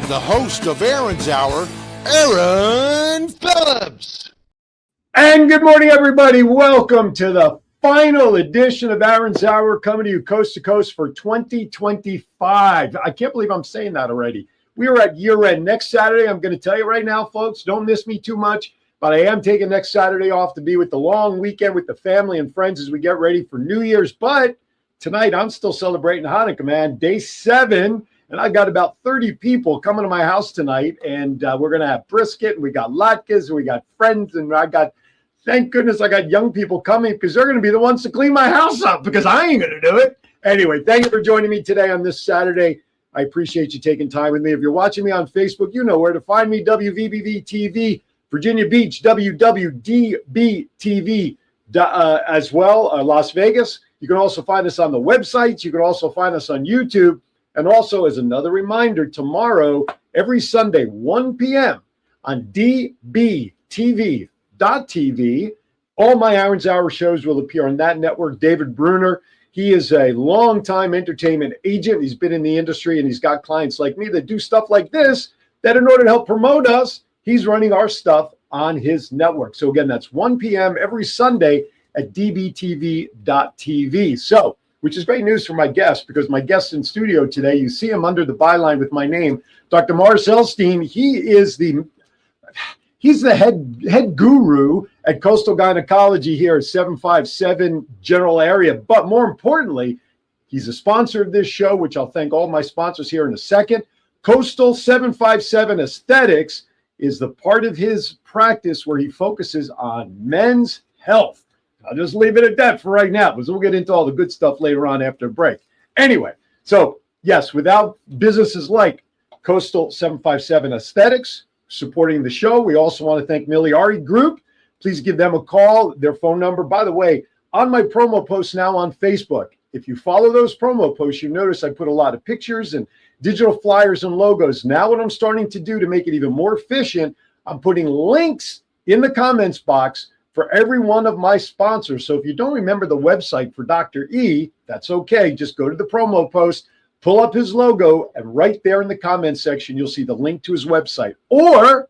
the host of Aaron's Hour, Aaron Phillips. And good morning, everybody. Welcome to the final edition of Aaron's Hour, coming to you coast to coast for 2025. I can't believe I'm saying that already. We are at year end. Next Saturday, I'm going to tell you right now, folks, don't miss me too much, but I am taking next Saturday off to be with the long weekend with the family and friends as we get ready for New Year's. But tonight, I'm still celebrating Hanukkah, man. Day 7. And I've got about 30 people coming to my house tonight, and we're going to have brisket, and we got latkes, and we got friends, and thank goodness I got young people coming because they're going to be the ones to clean my house up because I ain't going to do it. Anyway, thank you for joining me today on this Saturday. I appreciate you taking time with me. If you're watching me on Facebook, you know where to find me, WWDBTV, Virginia Beach, WWDBTV as well, Las Vegas. You can also find us on the websites. You can also find us on YouTube. And also, as another reminder, tomorrow, every Sunday, 1 p.m. on DBTV.TV, all my Aaron's Hour shows will appear on that network. David Bruner, he is a longtime entertainment agent. He's been in the industry, and he's got clients like me that do stuff like this, that in order to help promote us, he's running our stuff on his network. So again, that's 1 p.m. every Sunday at DBTV.TV. So, which is great news for my guest, because my guest in studio today, you see him under the byline with my name, Dr. Morris Elstein. He's the head guru at Coastal Gynecology here at 757 General Area. But more importantly, he's a sponsor of this show, which I'll thank all my sponsors here in a second. Coastal 757 Aesthetics is the part of his practice where he focuses on men's health. I'll just leave it at that for right now, because we'll get into all the good stuff later on after a break. Anyway, so yes, without businesses like Coastal 757 Aesthetics supporting the show, we also want to thank Miliari Group. Please give them a call. Their phone number, by the way, on my promo posts now on Facebook. If you follow those promo posts, you notice I put a lot of pictures and digital flyers and logos. Now what I'm starting to do to make it even more efficient, I'm putting links in the comments box for every one of my sponsors. So if you don't remember the website for Dr. E, that's okay. Just go to the promo post, pull up his logo, and right there in the comments section, you'll see the link to his website. Or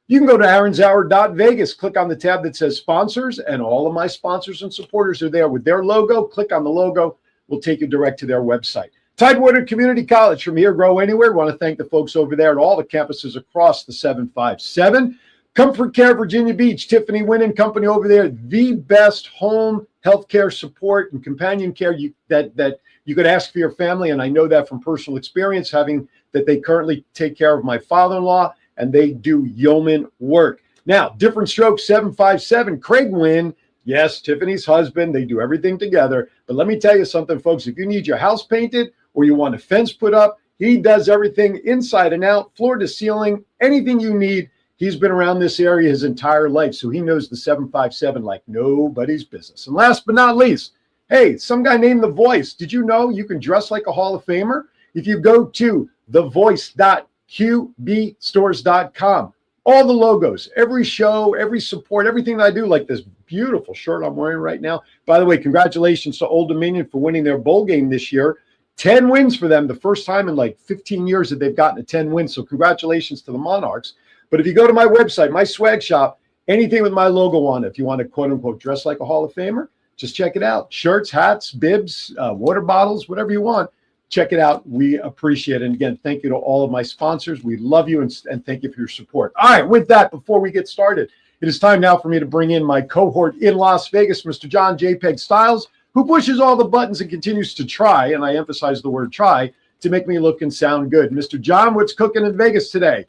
you can go to aaronshour.vegas, click on the tab that says sponsors, and all of my sponsors and supporters are there with their logo. Click on the logo. We'll take you direct to their website. Tidewater Community College, from here, grow anywhere. We want to thank the folks over there at all the campuses across the 757. Comfort Care, Virginia Beach, Tiffany Wynn and Company over there, the best home healthcare support and companion care that you could ask for your family. And I know that from personal experience, having that they currently take care of my father-in-law, and they do yeoman work. Now, Different Strokes 757, Craig Wynn, yes, Tiffany's husband, they do everything together. But let me tell you something, folks, if you need your house painted or you want a fence put up, he does everything inside and out, floor to ceiling, anything you need. He's been around this area his entire life, so he knows the 757 like nobody's business. And last but not least, hey, some guy named The Voice. Did you know you can dress like a Hall of Famer? If you go to thevoice.qbstores.com, all the logos, every show, every support, everything that I do, like this beautiful shirt I'm wearing right now. By the way, congratulations to Old Dominion for winning their bowl game this year. 10 wins for them, the first time in like 15 years that they've gotten a 10 wins. So congratulations to the Monarchs. But if you go to my website, my swag shop, anything with my logo on it, if you want to quote unquote dress like a Hall of Famer, just check it out. Shirts, hats, bibs, water bottles, whatever you want. Check it out. We appreciate it. And again, thank you to all of my sponsors. We love you, and thank you for your support. All right, with that, before we get started, it is time now for me to bring in my cohort in Las Vegas, Mr. John JPEG Styles, who pushes all the buttons and continues to try, and I emphasize the word try, to make me look and sound good. Mr. John, what's cooking in Vegas today?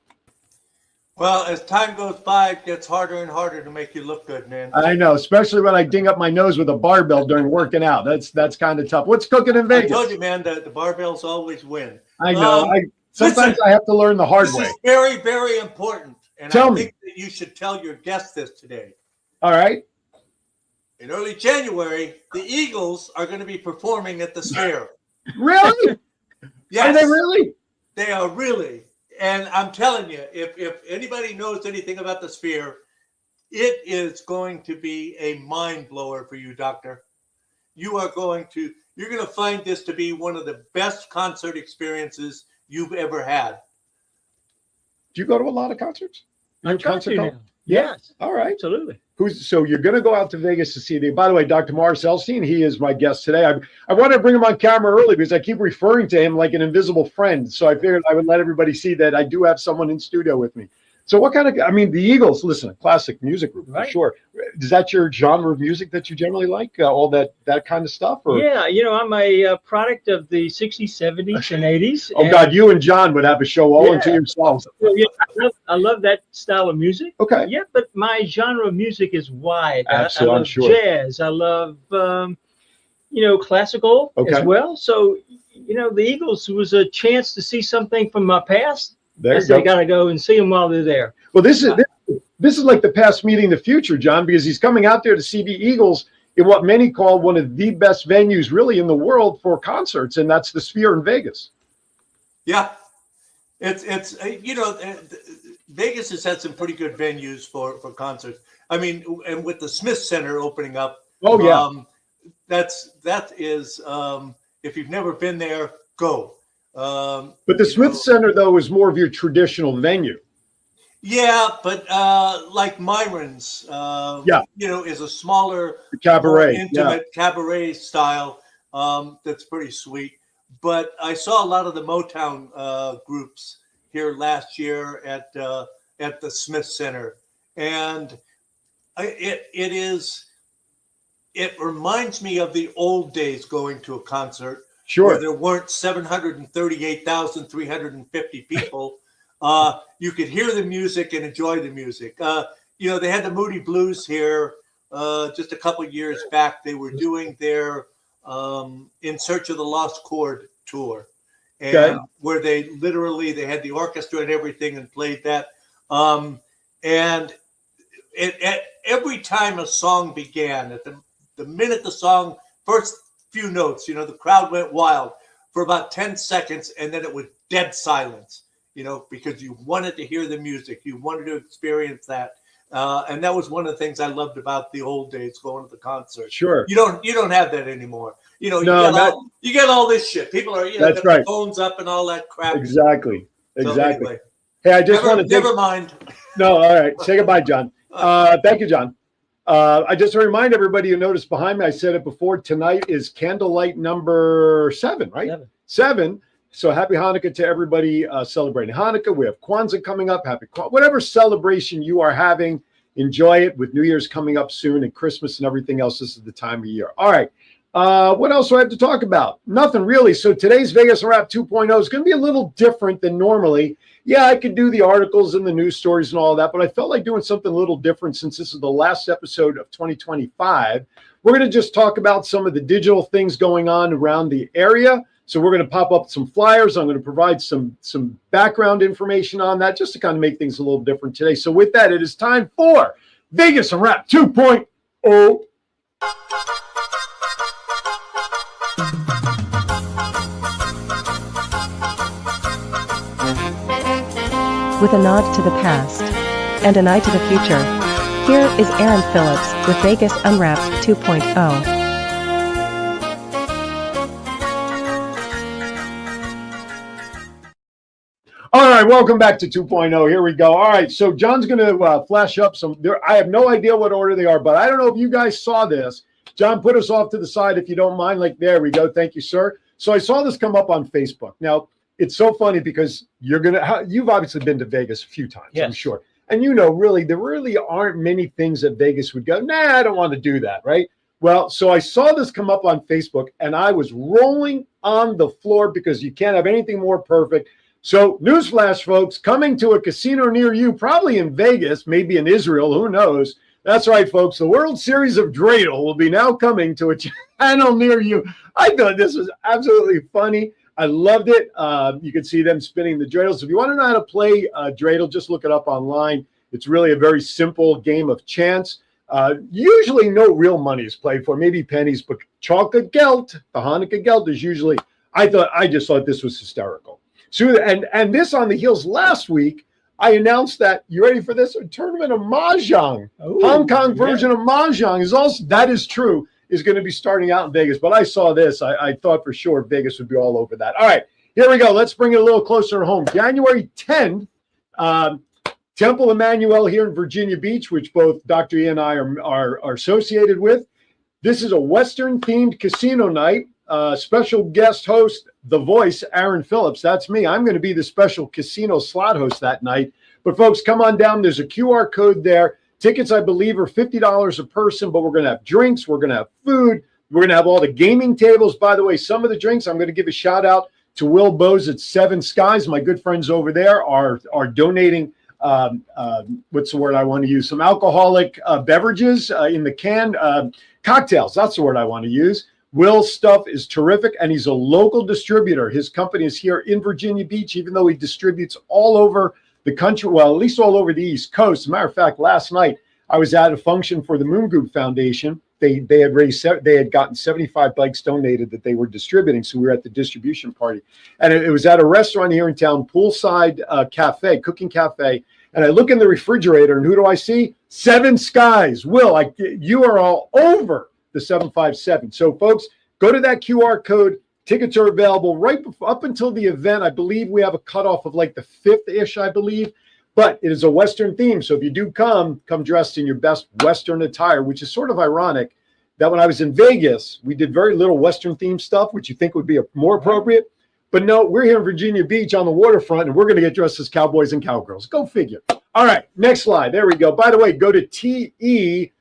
Well, as time goes by, it gets harder and harder to make you look good, man. I know, especially when I ding up my nose with a barbell during working out. That's kind of tough. What's cooking in Vegas? I told you, man, the barbells always win. I know. Sometimes I have to learn the hard way. This is very, very important, and I think that you should tell your guest this today. All right. In early January, the Eagles are going to be performing at the Sphere. Really? Yes. Are they really? They are really. And I'm telling you, if anybody knows anything about the Sphere, it is going to be a mind blower for you, Doctor. You're going to find this to be one of the best concert experiences you've ever had. Do you go to a lot of concerts? I try to now. Yeah. Yes. All right. Absolutely. So you're going to go out to Vegas to see the. By the way, Dr. Morris Elstein, he is my guest today. I wanted to bring him on camera early because I keep referring to him like an invisible friend. So I figured I would let everybody see that I do have someone in studio with me. So what kind of? I mean, the Eagles. Listen, a classic music group for sure. Is that your genre of music that you generally like? All that kind of stuff? Or? Yeah, I'm a product of the 60s, 70s, and 80s. Oh, God, you and John would have a show all into yourselves. Well, yeah, I love that style of music. Okay. Yeah, but my genre of music is wide. Absolutely, I love jazz. I love, classical as well. So, the Eagles was a chance to see something from my past. They got to go and see them while they're there. Well, this is like the past meeting the future, John, because he's coming out there to see the Eagles in what many call one of the best venues really in the world for concerts, and that's the Sphere in Vegas. Yeah, it's Vegas has had some pretty good venues for concerts. I mean, and with the Smith Center opening up. Oh yeah, that is if you've never been there, go. But the Smith Center, though, is more of your traditional venue. Yeah, but like Myron's, is a smaller, cabaret, intimate cabaret style that's pretty sweet. But I saw a lot of the Motown groups here last year at the Smith Center, and it reminds me of the old days going to a concert. Sure. Where there weren't 738,350 people. You could hear the music and enjoy the music. They had the Moody Blues here just a couple of years back. They were doing their In Search of the Lost Chord tour, and where they had the orchestra and everything and played that. And every time a song began, at the minute the song first few notes, the crowd went wild for about 10 seconds, and then it was dead silence, because you wanted to hear the music, you wanted to experience that, and that was one of the things I loved about the old days going to the concert. Sure, you don't have that anymore. You get all this shit. People are that's got right. phones up and all that crap. Exactly. So anyway, hey, I just want to never mind. No, all right. Say goodbye, John. Thank you, John. I just want to remind everybody who noticed behind me, I said it before, tonight is candlelight number 7, right? 7. So happy Hanukkah to everybody celebrating Hanukkah. We have Kwanzaa coming up. Whatever celebration you are having, enjoy it. With New Year's coming up soon and Christmas and everything else, this is the time of year. All right. What else do I have to talk about? Nothing really. So today's Vegas Wrap 2.0 is going to be a little different than normally. Yeah, I could do the articles and the news stories and all that, but I felt like doing something a little different since this is the last episode of 2025. We're going to just talk about some of the digital things going on around the area. So we're going to pop up some flyers. I'm going to provide some background information on that just to kind of make things a little different today. So with that, it is time for Vegas Wrap 2.0. With a nod to the past and an eye to the future, here is Aaron Phillips with Vegas Unwrapped 2.0. All right, welcome back to 2.0. Here we go. All right, so John's going to flash up some. I have no idea what order they are, but I don't know if you guys saw this. John, put us off to the side if you don't mind. Like, there we go. Thank you, sir. So I saw this come up on Facebook. Now, it's so funny because you've obviously been to Vegas a few times, yes. I'm sure. And really, there really aren't many things that Vegas would go, nah, I don't want to do that, right? Well, so I saw this come up on Facebook, and I was rolling on the floor because you can't have anything more perfect. So newsflash, folks, coming to a casino near you, probably in Vegas, maybe in Israel, who knows? That's right, folks. The World Series of Dreidel will be now coming to a channel near you. I thought this was absolutely funny. I loved it. You can see them spinning the dreidels. If you want to know how to play dreidel, just look it up online. It's really a very simple game of chance. Usually no real money is played for, maybe pennies, but chocolate geld, the Hanukkah geld is usually, I just thought this was hysterical. So, and this on the heels last week, I announced that, you ready for this? A tournament of Mahjong. Hong Kong version of Mahjong is also, that is true, is going to be starting out in Vegas. But I saw this. I thought for sure Vegas would be all over that. All right, here we go. Let's bring it a little closer to home. January 10th Temple Emmanuel here in Virginia Beach, which both Dr. E and I are associated with. This is a Western-themed casino night. Special guest host, the voice, Aaron Phillips. That's me. I'm going to be the special casino slot host that night. But folks, come on down. There's a QR code there. Tickets, I believe, are $50 a person, but we're going to have drinks. We're going to have food. We're going to have all the gaming tables. By the way, some of the drinks, I'm going to give a shout out to Will Bose at Seven Skies. My good friends over there are donating what's the word I want to use? Some alcoholic beverages in the can. Cocktails, that's the word I want to use. Will's stuff is terrific, and he's a local distributor. His company is here in Virginia Beach, even though he distributes all over the country, well, at least all over the East Coast. As a matter of fact, last night I was at a function for the Moon Group Foundation. They had gotten 75 bikes donated that they were distributing, so we were at the distribution party. And it was at a restaurant here in town, poolside cafe, cooking cafe. And I look in the refrigerator, and who do I see? Seven Skies. Will, you are all over the 757. So, folks, go to that QR code. Tickets are available right up until the event. I believe we have a cutoff of like the 5th-ish, I believe. But it is a Western theme. So if you do come dressed in your best Western attire, which is sort of ironic that when I was in Vegas, we did very little Western themed stuff, which you think would be more appropriate. But no, we're here in Virginia Beach on the waterfront, and we're going to get dressed as cowboys and cowgirls. Go figure. All right, next slide. There we go. By the way, go to tevb.org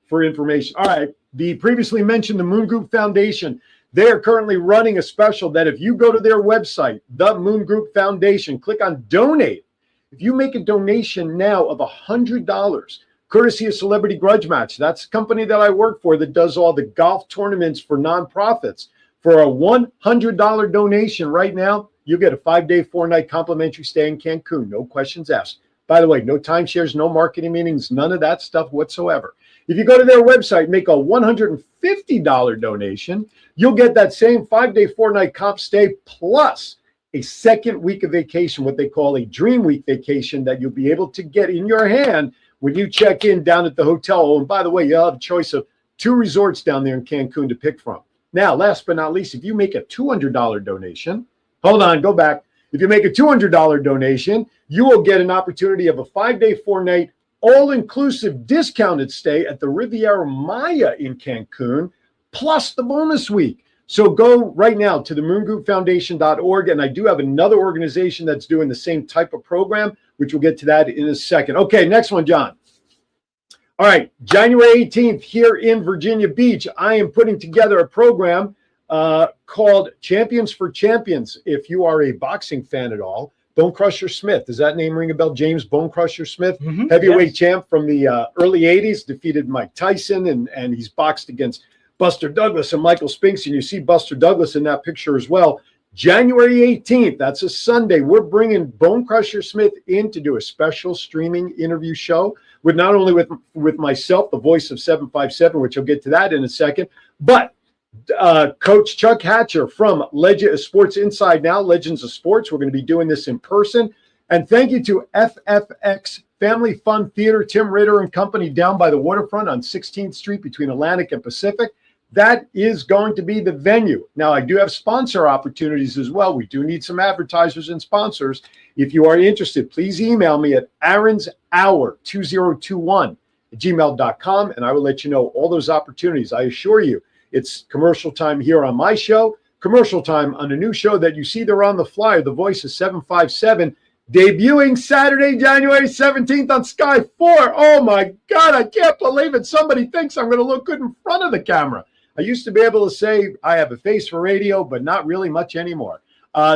for information. All right, the previously mentioned the Moon Group Foundation. They are currently running a special that if you go to their website, the Moon Group Foundation, click on donate. If you make a donation now of $100, courtesy of Celebrity Grudge Match, that's the company that I work for that does all the golf tournaments for nonprofits. For a $100 donation right now, you'll get a 5-day, 4-night complimentary stay in Cancun. No questions asked. By the way, no timeshares, no marketing meetings, none of that stuff whatsoever. If you go to their website, make a $150 donation, you'll get that same 5-day, 4-night comp stay plus a second week of vacation, what they call a Dream Week vacation that you'll be able to get in your hand when you check in down at the hotel. Oh, and by the way, you'll have a choice of 2 resorts down there in Cancun to pick from. Now, last but not least, if you make a $200 donation, hold on, go back. If you make a $200 donation, you will get an opportunity of a 5-day, 4-night all-inclusive discounted stay at the Riviera Maya in Cancun, plus the bonus week. So go right now to the moongroupfoundation.org, and I do have another organization that's doing the same type of program, which we'll get to that in a second. Okay, next one, John. All right, January 18th here in Virginia Beach, I am putting together a program called Champions for Champions. If you are a boxing fan at all, Bone Crusher Smith. Does that name ring a bell? James Bone Crusher Smith, heavyweight champ from the early 80s, defeated Mike Tyson, and he's boxed against Buster Douglas and Michael Spinks, and you see Buster Douglas in that picture as well. January 18th, that's a Sunday, we're bringing Bone Crusher Smith in to do a special streaming interview show with not only with myself, the voice of 757, which I'll get to that in a second, but Coach Chuck Hatcher from Sports Inside Now, Legends of Sports. We're going to be doing this in person. And thank you to FFX Family Fun Theater, Tim Ritter and company down by the waterfront on 16th Street between Atlantic and Pacific. That is going to be the venue. Now, I do have sponsor opportunities as well. We do need some advertisers and sponsors. If you are interested, please email me at aronshour2021@gmail.com, and I will let you know all those opportunities. I assure you, it's commercial time here on my show, commercial time on a new show that you see there on the flyer, The Voice of 757, debuting Saturday, January 17th on Sky 4. Oh, my God, I can't believe it. Somebody thinks I'm going to look good in front of the camera. I used to be able to say I have a face for radio, but not really much anymore.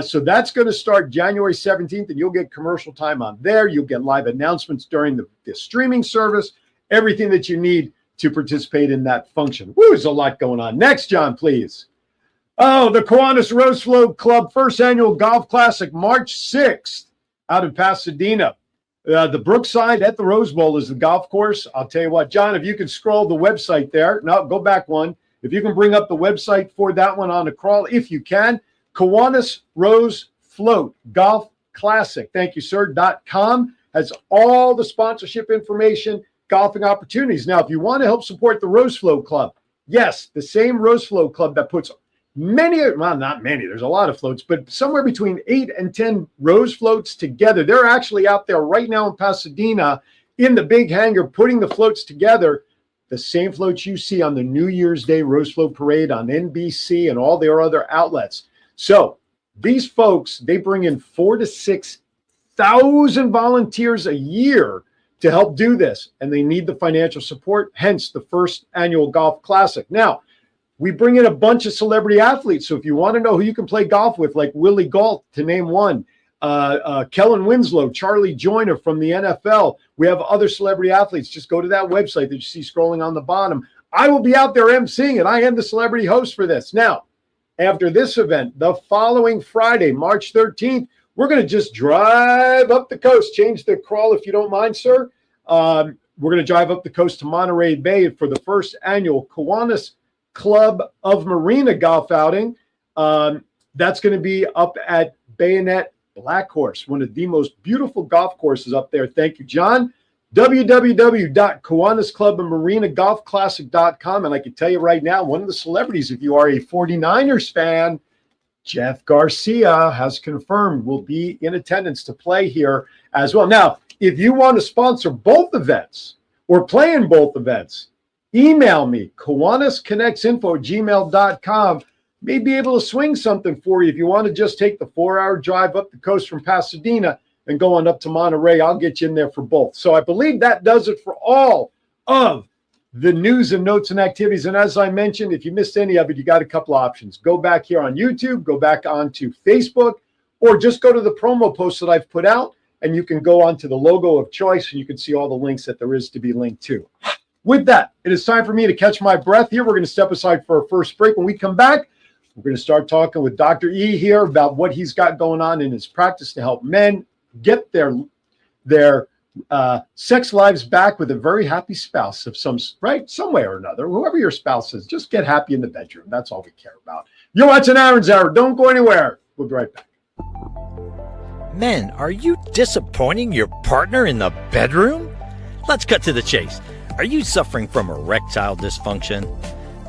So that's going to start January 17th, and you'll get commercial time on there. You'll get live announcements during the streaming service, everything that you need to participate in that function. Woo, there's a lot going on. Next, John, please. Oh, the Kiwanis Rose Float Club first annual golf classic, March 6th, out in Pasadena. The Brookside at the Rose Bowl is the golf course. I'll tell you what, John, if you can scroll the website there. No, go back one. If you can bring up the website for that one on the crawl, if you can. Kiwanis Rose Float Golf Classic. Thank you, sir. .com has all the sponsorship information, golfing opportunities. Now, if you want to help support the Rose Float Club, yes, the same Rose Float Club that puts well, not many, there's a lot of floats, but somewhere between 8 and 10 rose floats together. They're actually out there right now in Pasadena in the big hangar putting the floats together. The same floats you see on the New Year's Day Rose Float Parade on NBC and all their other outlets. So these folks, they bring in 4,000 to 6,000 volunteers a year to help do this, and they need the financial support, hence the first annual Golf Classic. Now, we bring in a bunch of celebrity athletes, so if you want to know who you can play golf with, like Willie Galt, to name one, Kellen Winslow, Charlie Joyner from the NFL. We have other celebrity athletes. Just go to that website that you see scrolling on the bottom. I will be out there emceeing it. I am the celebrity host for this. Now, after this event, the following Friday, March 13th, we're going to just drive up the coast. Change the crawl if you don't mind, sir. We're going to drive up the coast to Monterey Bay for the first annual Kiwanis Club of Marina golf outing. That's going to be up at Bayonet Black Horse, one of the most beautiful golf courses up there. Thank you, John. www.KiwanisClubandMarinaGolfClassic.com. And I can tell you right now, one of the celebrities, if you are a 49ers fan, Jeff Garcia has confirmed will be in attendance to play here as well. Now, if you want to sponsor both events or play in both events, email me, KiwanisConnectsInfo@gmail.com. May be able to swing something for you. If you want to just take the 4-hour drive up the coast from Pasadena and go on up to Monterey, I'll get you in there for both. So I believe that does it for all of the news and notes and activities. And as I mentioned, if you missed any of it, you got a couple options. Go back here on YouTube, go back onto Facebook, or just go to the promo post that I've put out, and you can go onto the logo of choice, and you can see all the links that there is to be linked to. With that, it is time for me to catch my breath here. We're going to step aside for our first break. When we come back, we're going to start talking with Dr. E here about what he's got going on in his practice to help men get their sex lives back with a very happy spouse of some way or another. Whoever your spouse is, just get happy in the bedroom. That's all we care about. You're watching Aaron's Hour. Don't go anywhere. We'll be right back. Men, are you disappointing your partner in the bedroom? Let's cut to the chase. Are you suffering from erectile dysfunction?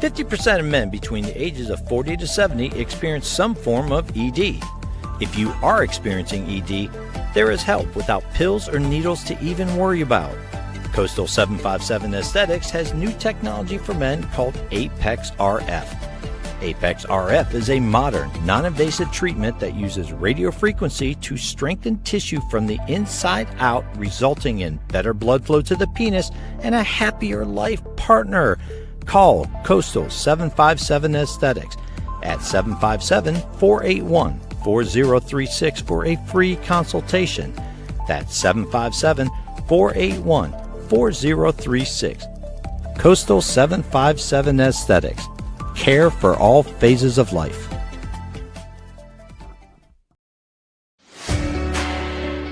50% of men between the ages of 40 to 70 experience some form of ED. If you are experiencing ED, there is help without pills or needles to even worry about. Coastal 757 Aesthetics has new technology for men called Apex RF. Apex RF is a modern, non-invasive treatment that uses radio frequency to strengthen tissue from the inside out, resulting in better blood flow to the penis and a happier life partner. Call Coastal 757 Aesthetics at 757-481-4036 for a free consultation. That's 757-481-4036. Coastal 757 Aesthetics. Care for all phases of life.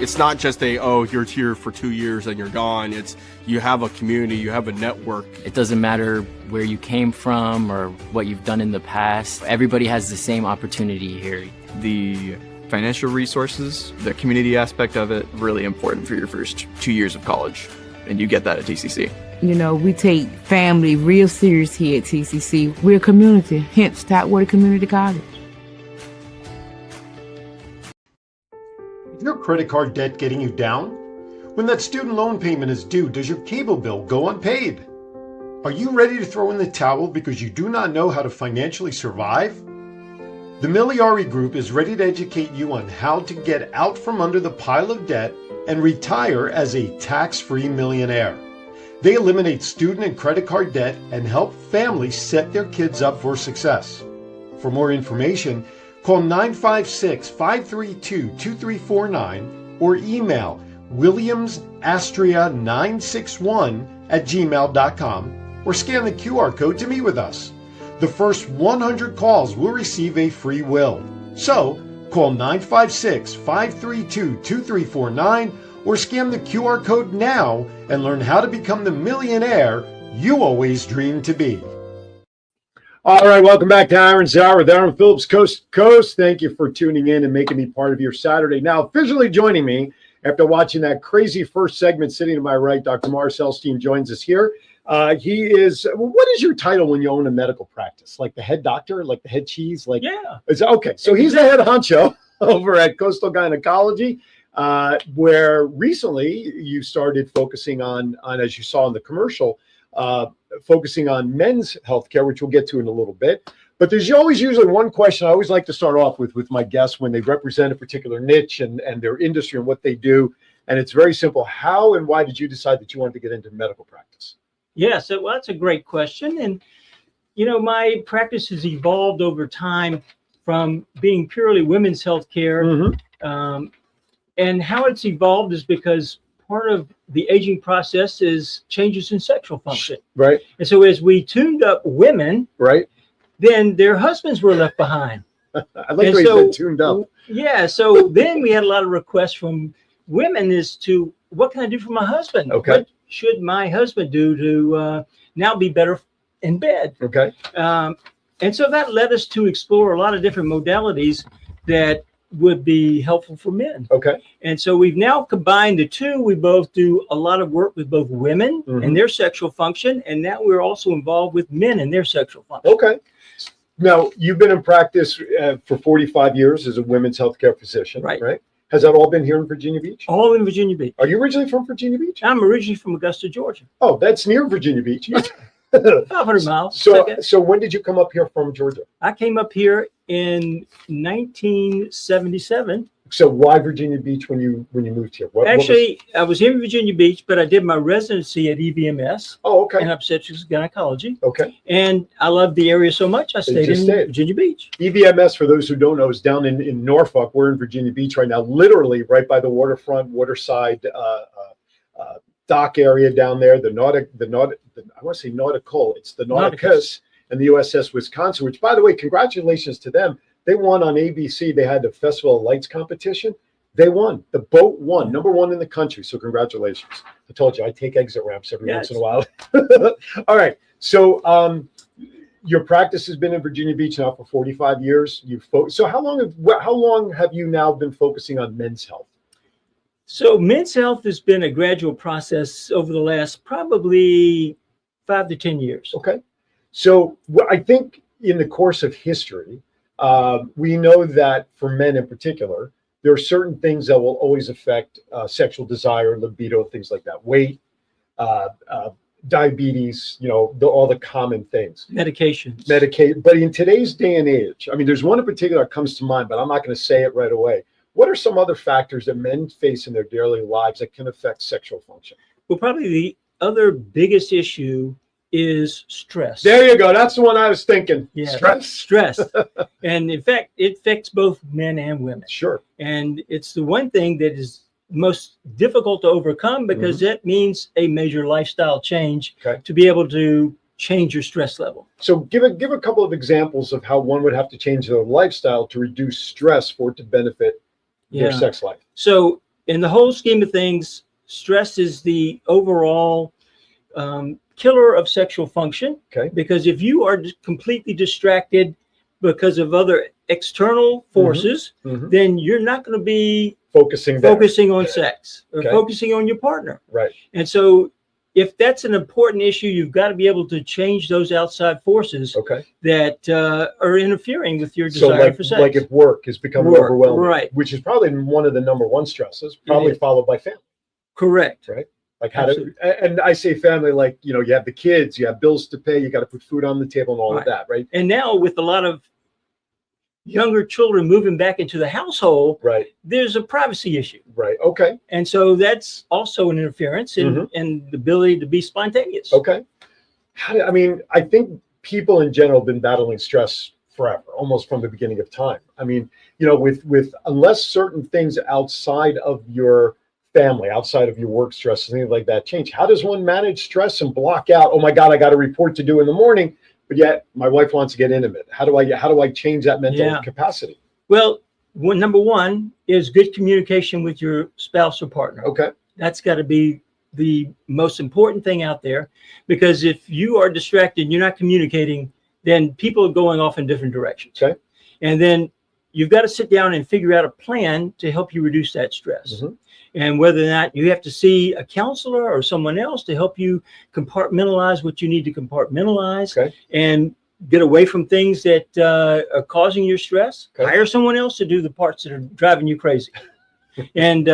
It's not just you're here for 2 years and you're gone. It's you have a community, you have a network. It doesn't matter where you came from or what you've done in the past. Everybody has the same opportunity here. The financial resources, the community aspect of it, really important for your first 2 years of college. And you get that at TCC. You know, we take family real serious here at TCC. We're a community, hence Topwater Community College. Is your credit card debt getting you down? When that student loan payment is due, does your cable bill go unpaid? Are you ready to throw in the towel because you do not know how to financially survive? The Miliari Group is ready to educate you on how to get out from under the pile of debt and retire as a tax-free millionaire. They eliminate student and credit card debt and help families set their kids up for success. For more information, call 956-532-2349 or email williamsastria961@gmail.com or scan the QR code to meet with us. The first 100 calls will receive a free will. So, call 956-532-2349 or scan the QR code now and learn how to become the millionaire you always dreamed to be. All right, welcome back to Aaron's Hour with Aaron Phillips, Coast to Coast. Thank you for tuning in and making me part of your Saturday. Now, officially joining me after watching that crazy first segment sitting to my right, Dr. Morris Elstein joins us here. He is. What is your title when you own a medical practice? Like the head doctor, like the head cheese? Like Yeah. Okay. So he's the head honcho over at Coastal Gynecology, where recently you started focusing on, as you saw in the commercial, focusing on men's healthcare, which we'll get to in a little bit. But there's always usually one question I always like to start off with my guests when they represent a particular niche and their industry and what they do. And it's very simple. How and why did you decide that you wanted to get into medical practice? Yeah, so well, that's a great question. And, my practice has evolved over time from being purely women's healthcare. And how it's evolved is because part of the aging process is changes in sexual function. Right. And so as we tuned up women, right, then their husbands were left behind. I like the way you said tuned up. Yeah. So then we had a lot of requests from women as to what can I do for my husband? Okay. What should my husband do to now be better in bed? Okay. And so that led us to explore a lot of different modalities that would be helpful for men. Okay. And so we've now combined the two. We both do a lot of work with both women and their sexual function. And now we're also involved with men and their sexual function. Okay. Now, you've been in practice for 45 years as a women's healthcare physician, right? Has that all been here in Virginia Beach? All in Virginia Beach. Are you originally from Virginia Beach? I'm originally from Augusta, Georgia. Oh, that's near Virginia Beach. 500 miles. So when did you come up here from Georgia? I came up here in 1977. So why Virginia Beach when you moved here? Actually, I was in Virginia Beach, but I did my residency at EVMS. Oh, okay. In obstetrics and gynecology. Okay. And I loved the area so much, I stayed in Virginia Beach. EVMS, for those who don't know, is down in Norfolk. We're in Virginia Beach right now, literally right by the waterfront, waterside dock area down there. I want to say nautical. It's the Nauticus and the USS Wisconsin, which, by the way, congratulations to them. They won on ABC. They had the Festival of Lights competition. They won. The boat won, #1 in the country. So congratulations. I told you I take exit ramps every once in a while. All right. So your practice has been in Virginia Beach now for 45 years. So how long have you now been focusing on men's health? So men's health has been a gradual process over the last probably 5 to 10 years. Okay. So I think in the course of history, we know that for men in particular, there are certain things that will always affect sexual desire, libido, things like that. Weight, diabetes, all the common things. Medications. But in today's day and age, I mean, there's one in particular that comes to mind, but I'm not going to say it right away. What are some other factors that men face in their daily lives that can affect sexual function? Well, probably the other biggest issue is stress. There you go. That's the one I was thinking. Yeah, Stress. And in fact, it affects both men and women. Sure. And it's the one thing that is most difficult to overcome because that means a major lifestyle change to be able to change your stress level. So give a couple of examples of how one would have to change their lifestyle to reduce stress for it to benefit their sex life. So in the whole scheme of things, stress is the overall killer of sexual function. Okay. Because if you are completely distracted because of other external forces, then you're not going to be focusing on sex or focusing on your partner. Right. And so if that's an important issue, you've got to be able to change those outside forces that are interfering with your desire for sex. Like if work is becoming overwhelming, right? Which is probably one of the #1 stresses, probably followed by family. Correct. Right. Like and I say family, like, you have the kids, you have bills to pay, you got to put food on the table and all of that, right? And now with a lot of younger children moving back into the household, there's a privacy issue. Right. Okay. And so that's also an interference in the ability to be spontaneous. Okay. I think people in general have been battling stress forever, almost from the beginning of time. I mean, with unless certain things outside of your family, outside of your work stress, things like that change, how does one manage stress and block out, oh my God, I got a report to do in the morning, but yet my wife wants to get intimate? How do I change that mental capacity? Well, #1 is good communication with your spouse or partner. Okay. That's got to be the most important thing out there, because if you are distracted and you're not communicating, then people are going off in different directions. Okay. And then you've got to sit down and figure out a plan to help you reduce that stress. Mhm. And whether or not you have to see a counselor or someone else to help you compartmentalize what you need to compartmentalize, Okay. and get away from things that are causing your stress. Okay. Hire someone else to do the parts that are driving you crazy. And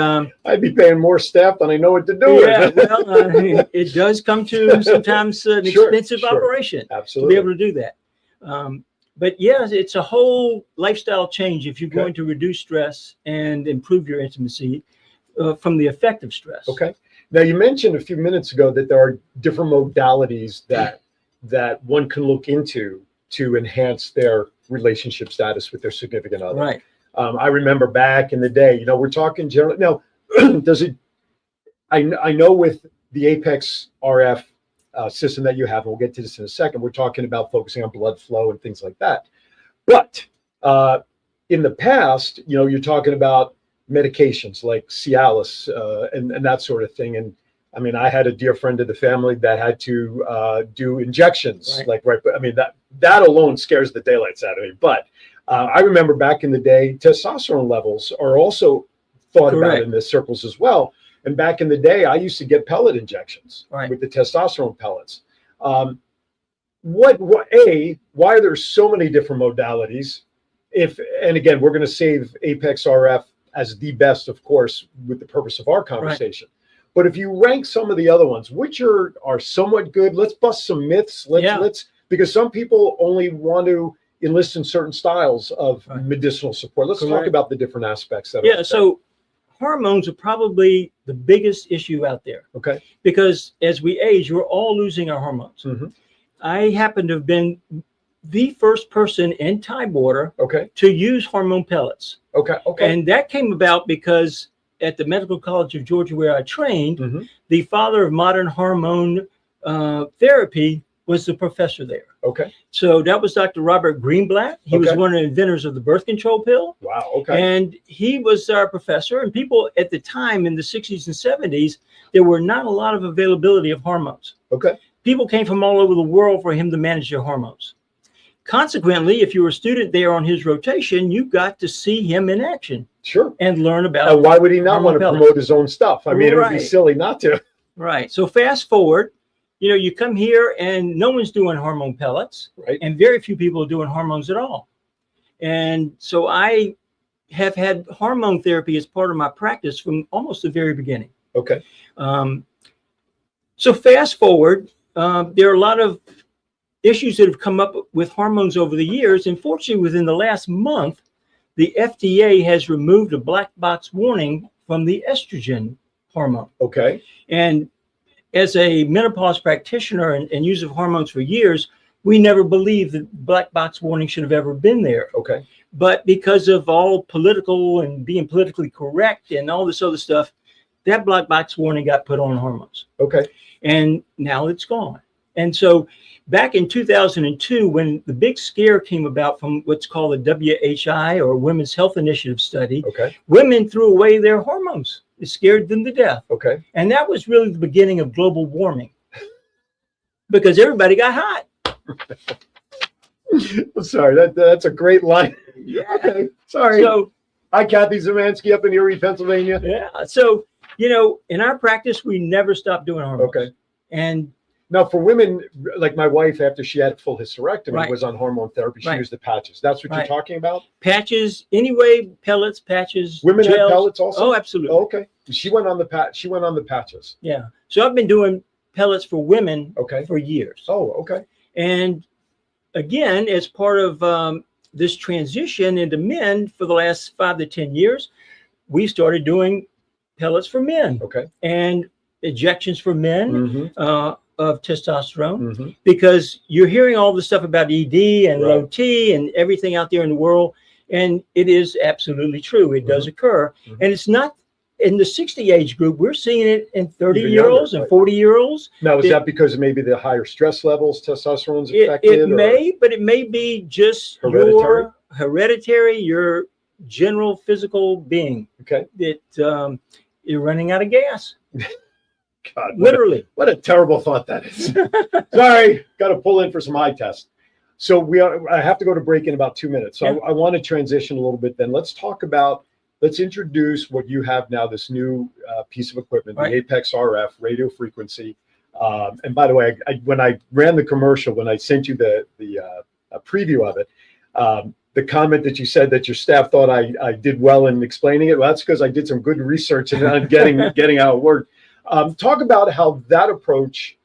I'd be paying more staff than I know what to do yeah, with. well, it does come to sometimes an Sure, expensive sure. operation to Absolutely. be able to do that. But yeah, it's a whole lifestyle change if you're Okay. going to reduce stress and improve your intimacy from the effect of stress. Okay. Now you mentioned a few minutes ago that there are different modalities that one can look into to enhance their relationship status with their significant other. Right. I remember back in the day, we're talking generally now. Does it? I know with the Apex RF system that you have, and we'll get to this in a second. We're talking about focusing on blood flow and things like that. But in the past, you're talking about medications like Cialis and that sort of thing. And I mean, I had a dear friend of the family that had to do injections, Right. I mean, that alone scares the daylights out of me. But I remember back in the day, testosterone levels are also thought about Correct. in the circles as well. And back in the day, I used to get pellet injections Right. with the testosterone pellets. Why are there so many different modalities? And again, we're going to save Apex RF as the best, of course, with the purpose of our conversation. But if you rank some of the other ones, which are somewhat good, let's bust some myths. Let's because some people only want to enlist in certain styles of medicinal support. Let's talk Correct. about the different aspects that are Yeah. out there. So hormones are probably the biggest issue out there. Okay. Because as we age, we're all losing our hormones. Mhm. I happen to have been the first person in Tidewater Okay. to use hormone pellets. Okay. And that came about because at the Medical College of Georgia, where I trained, Mhm. the father of modern hormone therapy was the professor there. Okay. So that was Dr. Robert Greenblatt. He was Okay. one of the inventors of the birth control pill. Wow. Okay. And he was our professor. And people at the time in the 60s and 70s, there were not a lot of availability of hormones. Okay. People came from all over the world for him to manage their hormones. Consequently, if you were a student there on his rotation, you got to see him in action. Sure. And learn about. And why would he not hormone want to pellets. promote his own stuff? I mean, it would be Right. silly not to. Right. So fast forward, you come here and no one's doing hormone pellets, Right. and very few people are doing hormones at all. And so I have had hormone therapy as part of my practice from almost the very beginning. Okay. So fast forward, there are a lot of issues that have come up with hormones over the years. And fortunately, within the last month, the FDA has removed a black box warning from the estrogen hormone. Okay. And as a menopause practitioner and use of hormones for years, we never believed that black box warning should have ever been there. Okay. But because of all political and being politically correct and all this other stuff, that black box warning got put on hormones. Okay. And now it's gone. And so back in 2002, when the big scare came about from what's called the WHI or Women's Health Initiative study, Okay. women threw away their hormones. It scared them to death. Okay. And that was really the beginning of global warming because everybody got hot. Sorry, that's a great line. Okay. Sorry. So, Hi, Kathy Zemansky up in Erie, Pennsylvania. yeah. So, in our practice, we never stopped doing hormones. Okay. And Now, for women, like my wife, after she had full hysterectomy, Right. was on hormone therapy. She Right. used the patches. That's what Right. you're talking about? patches, anyway, pellets, patches. Women have gels. pellets also? Oh, absolutely. Oh, okay. She went on the She went on the patches. Yeah. So I've been doing pellets for women Okay. for years. Oh, okay. And again, as part of this transition into men for the last 5 to 10 years, we started doing pellets for men Okay. and injections for men Mm-hmm. of testosterone, Mm-hmm. because you're hearing all the stuff about ED and low Right. T and everything out there in the world. And it is absolutely true. It does occur. Mhm. And it's not in the 60 age group. We're seeing it in 30-year-olds younger, and right. 40-year-olds. Now, is It- that because of maybe the higher stress levels, testosterone's It affected? or- may, but it may be just Hereditary? your hereditary, your general physical being Okay. that you're running out of gas. God, Literally. what a terrible thought that is. Sorry, got to pull in for some eye tests. So I have to go to break in about 2 minutes. So Yeah. I want to transition a little bit then. Let's introduce what you have now, this new piece of equipment, Right. the Apex RF radio frequency. And by the way, when I ran the commercial, when I sent you the preview of it, the comment that you said that your staff thought I did well in explaining it, well, that's because I did some good research on getting how it worked. Talk about how that approach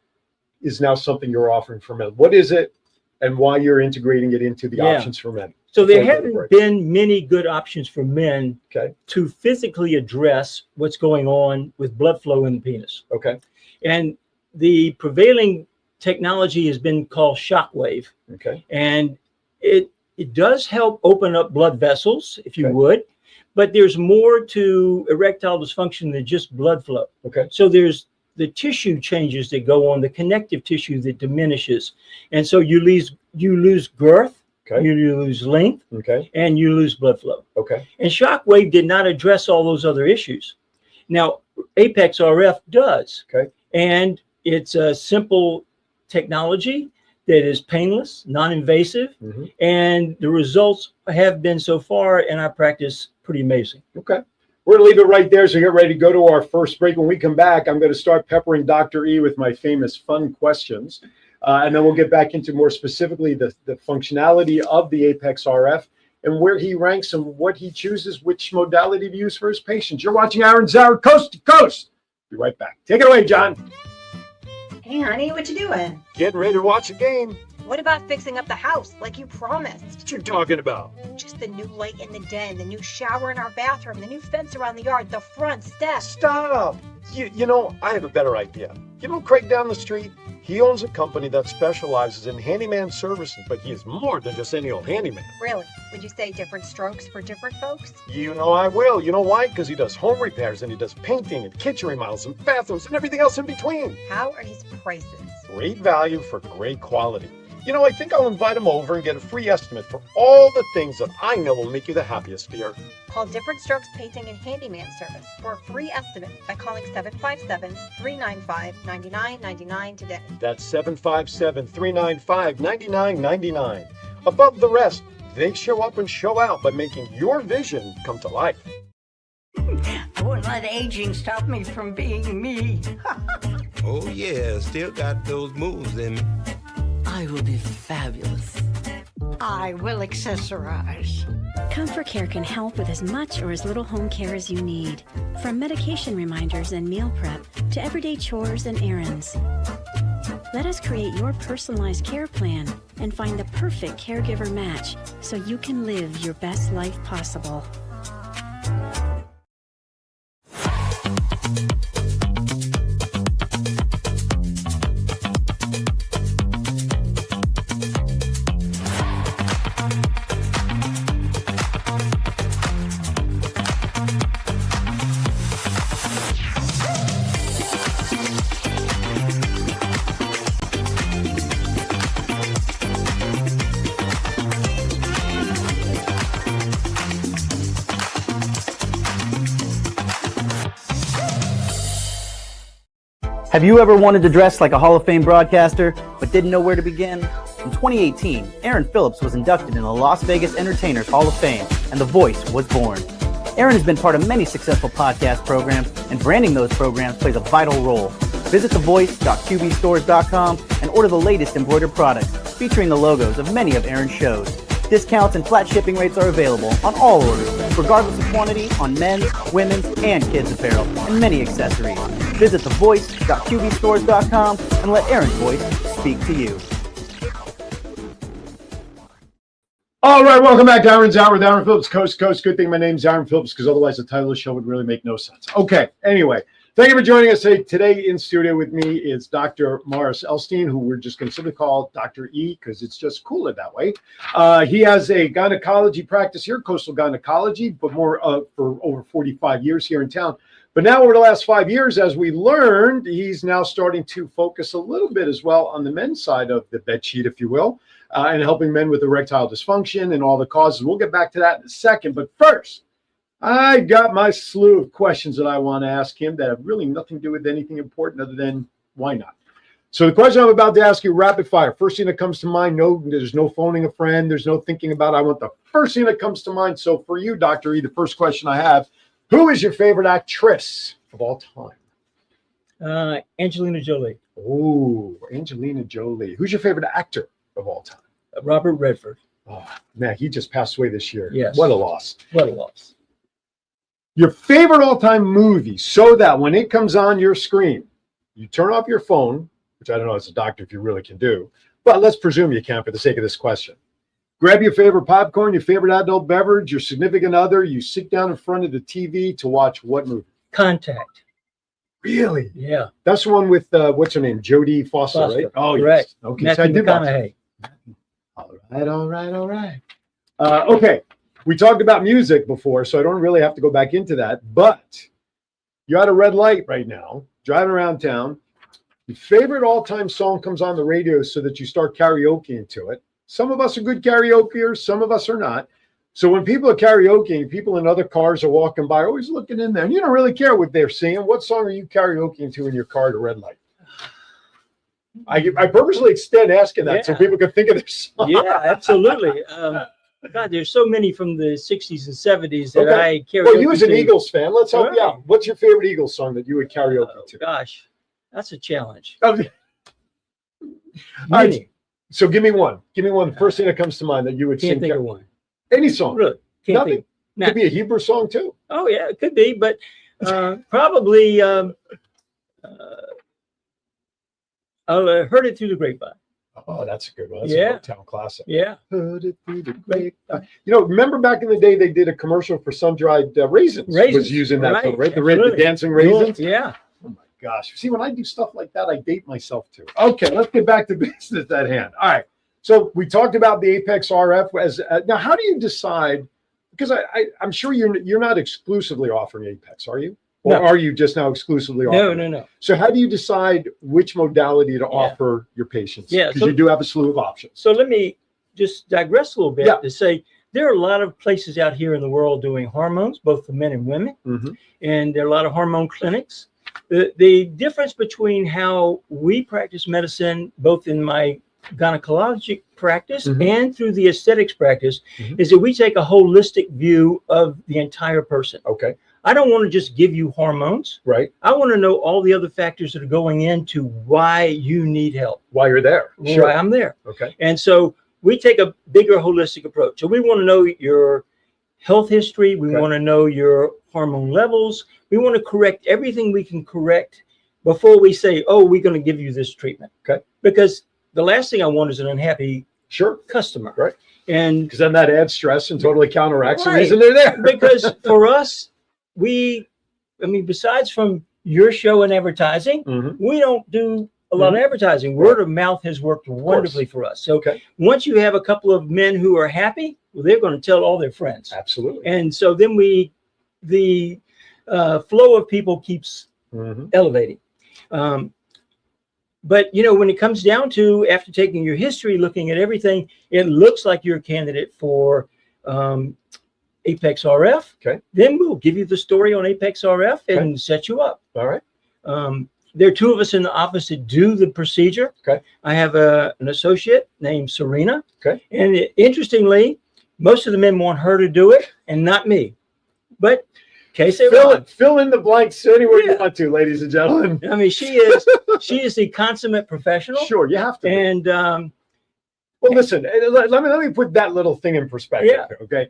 is now something you're offering for men. What is it, and why you're integrating it into the options for men? So there haven't been many good options for men to physically address what's going on with blood flow in the penis. Okay. And the prevailing technology has been called shockwave. Okay. And it does help open up blood vessels, if you would, but there's more to erectile dysfunction than just blood flow. Okay. So there's the tissue changes that go on, the connective tissue that diminishes. And so you lose girth. Okay. You lose length, and you lose blood flow. Okay. And shockwave did not address all those other issues. Now, Apex RF does. Okay. And it's a simple technology that is painless, non-invasive, and the results have been so far in our practice pretty amazing. Okay. We're going to leave it right there, so get ready to go to our first break. When we come back, I'm going to start peppering Dr. E with my famous fun questions. And then we'll get back into more specifically the functionality of the Apex RF and where he ranks and what he chooses, which modality to use for his patients. You're watching Aaron Zauer, Coast to Coast. Be right back. Take it away, John. Hey, honey, what you doing? Getting ready to watch a game. What about fixing up the house like you promised? What you talking about? Just the new light in the den, the new shower in our bathroom, the new fence around the yard, the front steps. Stop. You know, I have a better idea. You know Craig down the street? He owns a company that specializes in handyman services, but he is more than just any old handyman. Really? Would you say different strokes for different folks? You know I will. You know why? Because he does home repairs and he does painting and kitchen remodels and bathrooms and everything else in between. How are his prices? Great value for great quality. You know, I think I'll invite him over and get a free estimate for all the things that I know will make you the happiest here. Call Different Strokes Painting and Handyman Service for a free estimate by calling 757-395-9999 today. That's 757-395-9999. Above the rest, they show up and show out by making your vision come to life. I wouldn't let aging stop me from being me. Oh yeah, still got those moves in me. I will be fabulous. I will accessorize. Comfort Care can help with as much or as little home care as you need. From medication reminders and meal prep to everyday chores and errands. Let us create your personalized care plan and find the perfect caregiver match so you can live your best life possible. Have you ever wanted to dress like a Hall of Fame broadcaster, but didn't know where to begin? In 2018, Aaron Phillips was inducted in the Las Vegas Entertainers Hall of Fame, and The Voice was born. Aaron has been part of many successful podcast programs, and branding those programs plays a vital role. Visit thevoice.qbstores.com and order the latest embroidered products, featuring the logos of many of Aaron's shows. Discounts and flat shipping rates are available on all orders, regardless of quantity, on men's, women's, and kids' apparel, and many accessories. Visit thevoice.qbstores.com and let Aaron's voice speak to you. All right, welcome back to Aaron's Hour with Aaron Phillips, Coast to Coast. Good thing my name's Aaron Phillips, because otherwise the title of the show would really make no sense. Okay, anyway, thank you for joining us today. Today in studio with me is Dr. Morris Elstein, who we're just going to simply call Dr. E, because it's just cooler that way. He has a gynecology practice here, Coastal Gynecology, but more for over 45 years here in town. But now over the last 5 years, as we learned, he's now starting to focus a little bit as well on the men's side of the bed sheet, if you will, and helping men with erectile dysfunction and all the causes. We'll get back to that in a second. But first, I got my slew of questions that I want to ask him that have really nothing to do with anything important other than why not. So the question I'm about to ask you, rapid fire. First thing that comes to mind, no, there's no phoning a friend. There's no thinking about it. I want the first thing that comes to mind. So for you, Dr. E, the first question I have, who is your favorite actress of all time? Angelina Jolie. Oh, Angelina Jolie. Who's your favorite actor of all time? Robert Redford. Oh, man, he just passed away this year. Yes. What a loss. What a loss. Your favorite all-time movie, so that when it comes on your screen, you turn off your phone, which I don't know as a doctor if you really can do, but let's presume you can for the sake of this question. Grab your favorite popcorn, your favorite adult beverage, your significant other, you sit down in front of the TV to watch what movie? Contact. Really? Yeah. That's the one with, what's her name? Jodie Foster, right? Oh, right. Yes. Okay. Matthew So I did watch McConaughey. All right. Okay. We talked about music before, so I don't really have to go back into that, but you're at a red light right now, driving around town. Your favorite all-time song comes on the radio so that you start karaokeing to it. Some of us are good karaokeers, some of us are not. So when people are karaokeing, people in other cars are walking by, always looking in there, and you don't really care what they're singing. What song are you karaokeing to in your car at a red light? I purposely extend asking that so people can think of their song. Yeah, absolutely. God, there's so many from the 60s and 70s that I karaoke Well, you as an to. Eagles fan, let's help you out. What's your favorite Eagles song that you would karaoke to? Gosh, that's a challenge. Okay. All right. So give me one. Give me one. The first thing that comes to mind that you would Can't sing. think of one. Any song. Really? Can't Nothing. think. Nah. Could be a Hebrew song too. Oh, yeah, it could be, but probably I'll Heard It Through the Grapevine. Oh, that's a good one. That's Yeah. a Motown classic. Yeah. Heard it through the grapevine. You know, remember back in the day they did a commercial for sun-dried raisins. Was using that film, right? The dancing raisins. Yeah. Oh my gosh. See, when I do stuff like that, I date myself too. Okay, let's get back to business at hand. All right. So we talked about the Apex RF. Now, how do you decide? Because I'm sure you're not exclusively offering Apex, are you? Or are you just now exclusively offering? No. So how do you decide which modality to offer your patients? Yeah, Because so- you do have a slew of options. So let me just digress a little bit to say there are a lot of places out here in the world doing hormones, both for men and women, and there are a lot of hormone clinics. The difference between how we practice medicine, both in my gynecologic practice and through the aesthetics practice, is that we take a holistic view of the entire person. Okay. I don't want to just give you hormones. Right. I want to know all the other factors that are going into why you need help. Why you're there. Why I'm there. Okay. And so we take a bigger holistic approach. So we want to know your health history. We want to know your hormone levels. We want to correct everything we can correct before we say, oh, we're going to give you this treatment. Okay. Because the last thing I want is an unhappy customer. Right. And because then that adds stress and totally counteracts the Right. reason they're there. Because for us, besides from your show and advertising, we don't do a lot of advertising. Word of mouth has worked wonderfully for us. So once you have a couple of men who are happy, well, they're going to tell all their friends. Absolutely. And so then the flow of people keeps elevating. But, when it comes down to, after taking your history, looking at everything, it looks like you're a candidate for Apex RF. Okay. Then we'll give you the story on Apex RF and set you up. All right. There are two of us in the office that do the procedure. Okay. I have an associate named Serena. Okay. And interestingly, most of the men want her to do it and not me. But in case they want. Fill in the blanks anywhere you want to, ladies and gentlemen. I mean, she is the consummate professional. Sure, you have to be. And well, listen, let me put that little thing in perspective. Yeah. Here, okay.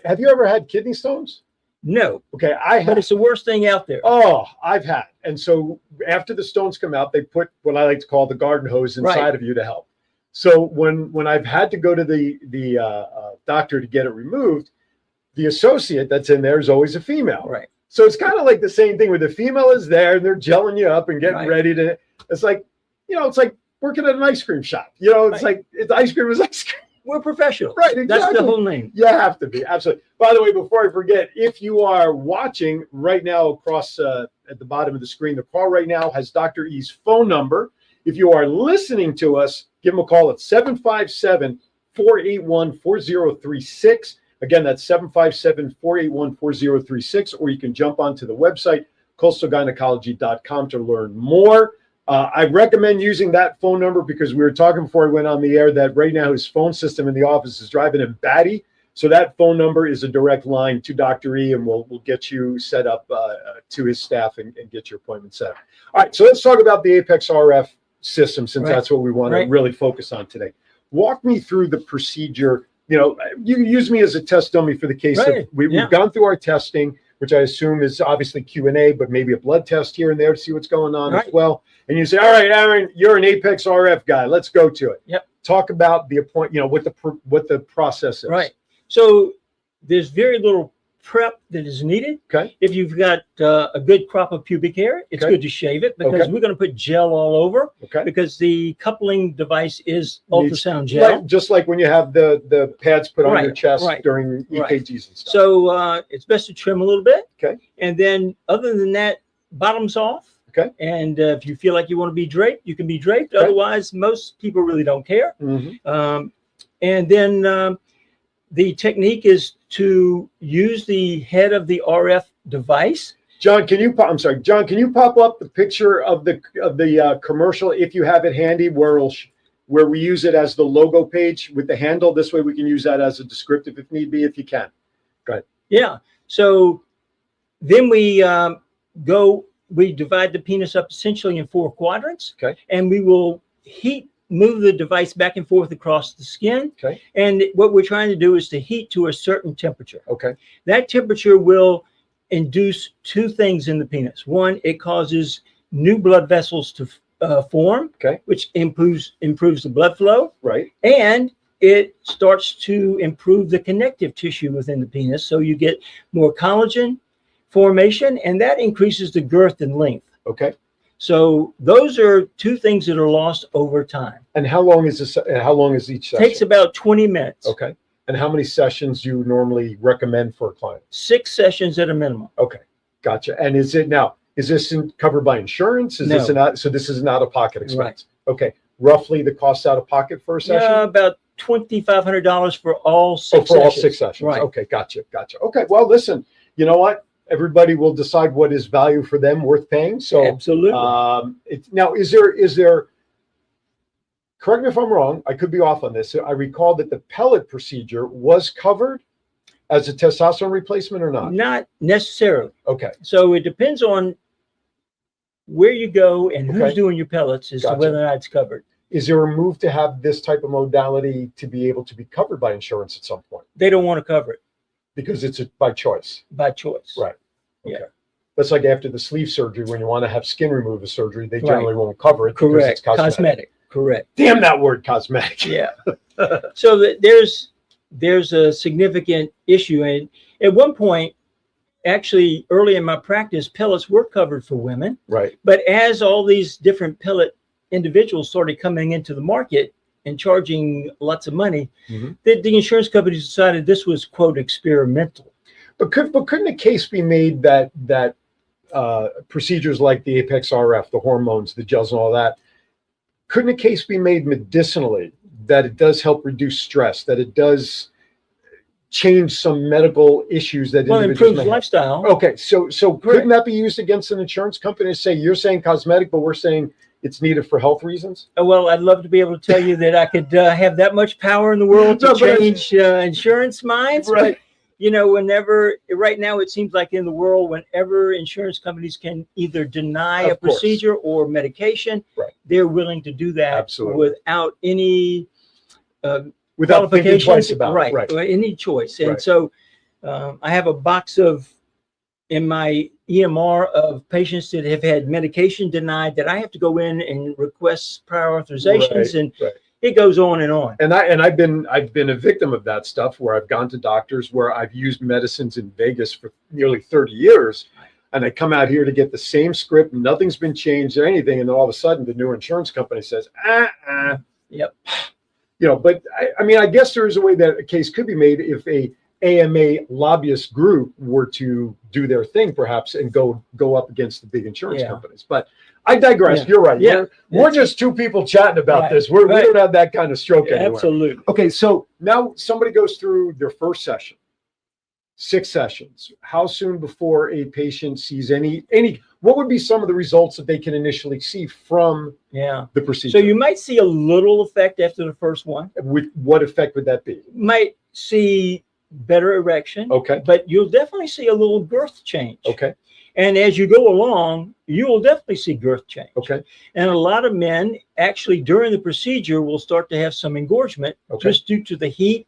Have you ever had kidney stones? No. Okay, I have. But it's the worst thing out there. Oh, I've had. And so after the stones come out, they put what I like to call the garden hose inside of you to help. So when I've had to go to the doctor to get it removed, the associate that's in there is always a female. Right. So it's kind of like the same thing where the female is there and they're gelling you up and getting ready to. It's like, it's like working at an ice cream shop. It's like the ice cream is ice cream. We're professional. Right, exactly. That's the whole name. You have to be. Absolutely. By the way, before I forget, if you are watching right now across at the bottom of the screen, the call right now has Dr. E's phone number. If you are listening to us, give him a call at 757-481-4036. Again, that's 757-481-4036, or you can jump onto the website, coastalgynecology.com, to learn more. I recommend using that phone number because we were talking before I went on the air that right now his phone system in the office is driving him batty. So that phone number is a direct line to Dr. E, and we'll get you set up to his staff and get your appointment set up. All right, so let's talk about the Apex RF system since that's what we want to really focus on today. Walk me through the procedure. You know, you use me as a test dummy for the case of we've gone through our testing, which I assume is obviously Q&A, but maybe a blood test here and there to see what's going on as well. And you say, all right, Aaron, you're an Apex RF guy. Let's go to it. Yep. Talk about the appointment, you know, what the process is. Right. So there's very little prep that is needed. Okay. If you've got a good crop of pubic hair, it's good to shave it because we're going to put gel all over. Okay. Because the coupling device is ultrasound gel. Just like when you have the pads put on your chest during EKGs and stuff. So it's best to trim a little bit. Okay. And then other than that, bottoms off. Okay. And if you feel like you want to be draped, you can be draped. Otherwise, most people really don't care. And then the technique is to use the head of the RF device. John, can you pop up the picture of the commercial if you have it handy, where we use it as the logo page with the handle? This way we can use that as a descriptive if need be, if you can. Go ahead. Yeah. So then we divide the penis up essentially in 4 quadrants. Okay. And we will move the device back and forth across the skin. Okay. And what we're trying to do is to heat to a certain temperature. Okay. That temperature will induce 2 things in the penis. One, it causes new blood vessels to form, which improves the blood flow. Right. And it starts to improve the connective tissue within the penis. So you get more collagen formation, and that increases the girth and length. Okay. So those are 2 things that are lost over time. And how long is this? How long is each session? Takes about 20 minutes. Okay. And how many sessions do you normally recommend for a client? 6 sessions at a minimum. Okay. Gotcha. And is this covered by insurance? Is this so this is an out-of-pocket expense? Right. Okay. Roughly the cost out of pocket for a session? About $2,500 for all 6 sessions. For all 6 sessions. Right. Okay. Gotcha. Okay. Well, listen, you know what? Everybody will decide what is value for them worth paying. So absolutely. Now, is there? Correct me if I'm wrong. I could be off on this. I recall that the pellet procedure was covered as a testosterone replacement or not? Not necessarily. Okay. So it depends on where you go and who's doing your pellets as to whether or not it's covered. Is there a move to have this type of modality to be able to be covered by insurance at some point? They don't want to cover it. Because it's by choice. By choice. Right. Okay. Yeah. That's like after the sleeve surgery, when you want to have skin removal surgery, they generally won't cover it because it's cosmetic. Correct. Damn that word, cosmetic. Yeah. So there's a significant issue. And at one point, actually early in my practice, pellets were covered for women. Right. But as all these different pellet individuals started coming into the market and charging lots of money, the insurance companies decided this was, quote, experimental. But couldn't a case be made that procedures like the Apex RF, the hormones, the gels and all that, couldn't a case be made medicinally that it does help reduce stress, that it does change some medical issues that individuals improves lifestyle. Okay, so couldn't that be used against an insurance company to say, you're saying cosmetic, but we're saying it's needed for health reasons? Well, I'd love to be able to tell you that I could have that much power in the world to change insurance minds. Right. But, you know, right now it seems like in the world, whenever insurance companies can either deny a procedure or medication, they're willing to do that without any without thinking twice about it. Right. Any choice. And so I have a box in my EMR of patients that have had medication denied that I have to go in and request prior authorizations, and it goes on and on. And I've been a victim of that stuff, where I've gone to doctors where I've used medicines in Vegas for nearly 30 years, and I come out here to get the same script, nothing's been changed or anything, and then all of a sudden the new insurance company says, Yep. You know, but I mean, I guess there is a way that a case could be made if a AMA lobbyist group were to do their thing, perhaps, and go up against the big insurance companies. But I digress. You're right. Yeah. We're just 2 people chatting about this. We don't have that kind of stroke anywhere. Absolutely. Okay, so now somebody goes through their first session, 6 sessions. How soon before a patient sees any? what would be some of the results that they can initially see from the procedure? So you might see a little effect after the first one. What effect would that be? Might see better erection. Okay. But you'll definitely see a little girth change. Okay. And as you go along, you will definitely see girth change. Okay. And a lot of men actually during the procedure will start to have some engorgement just due to the heat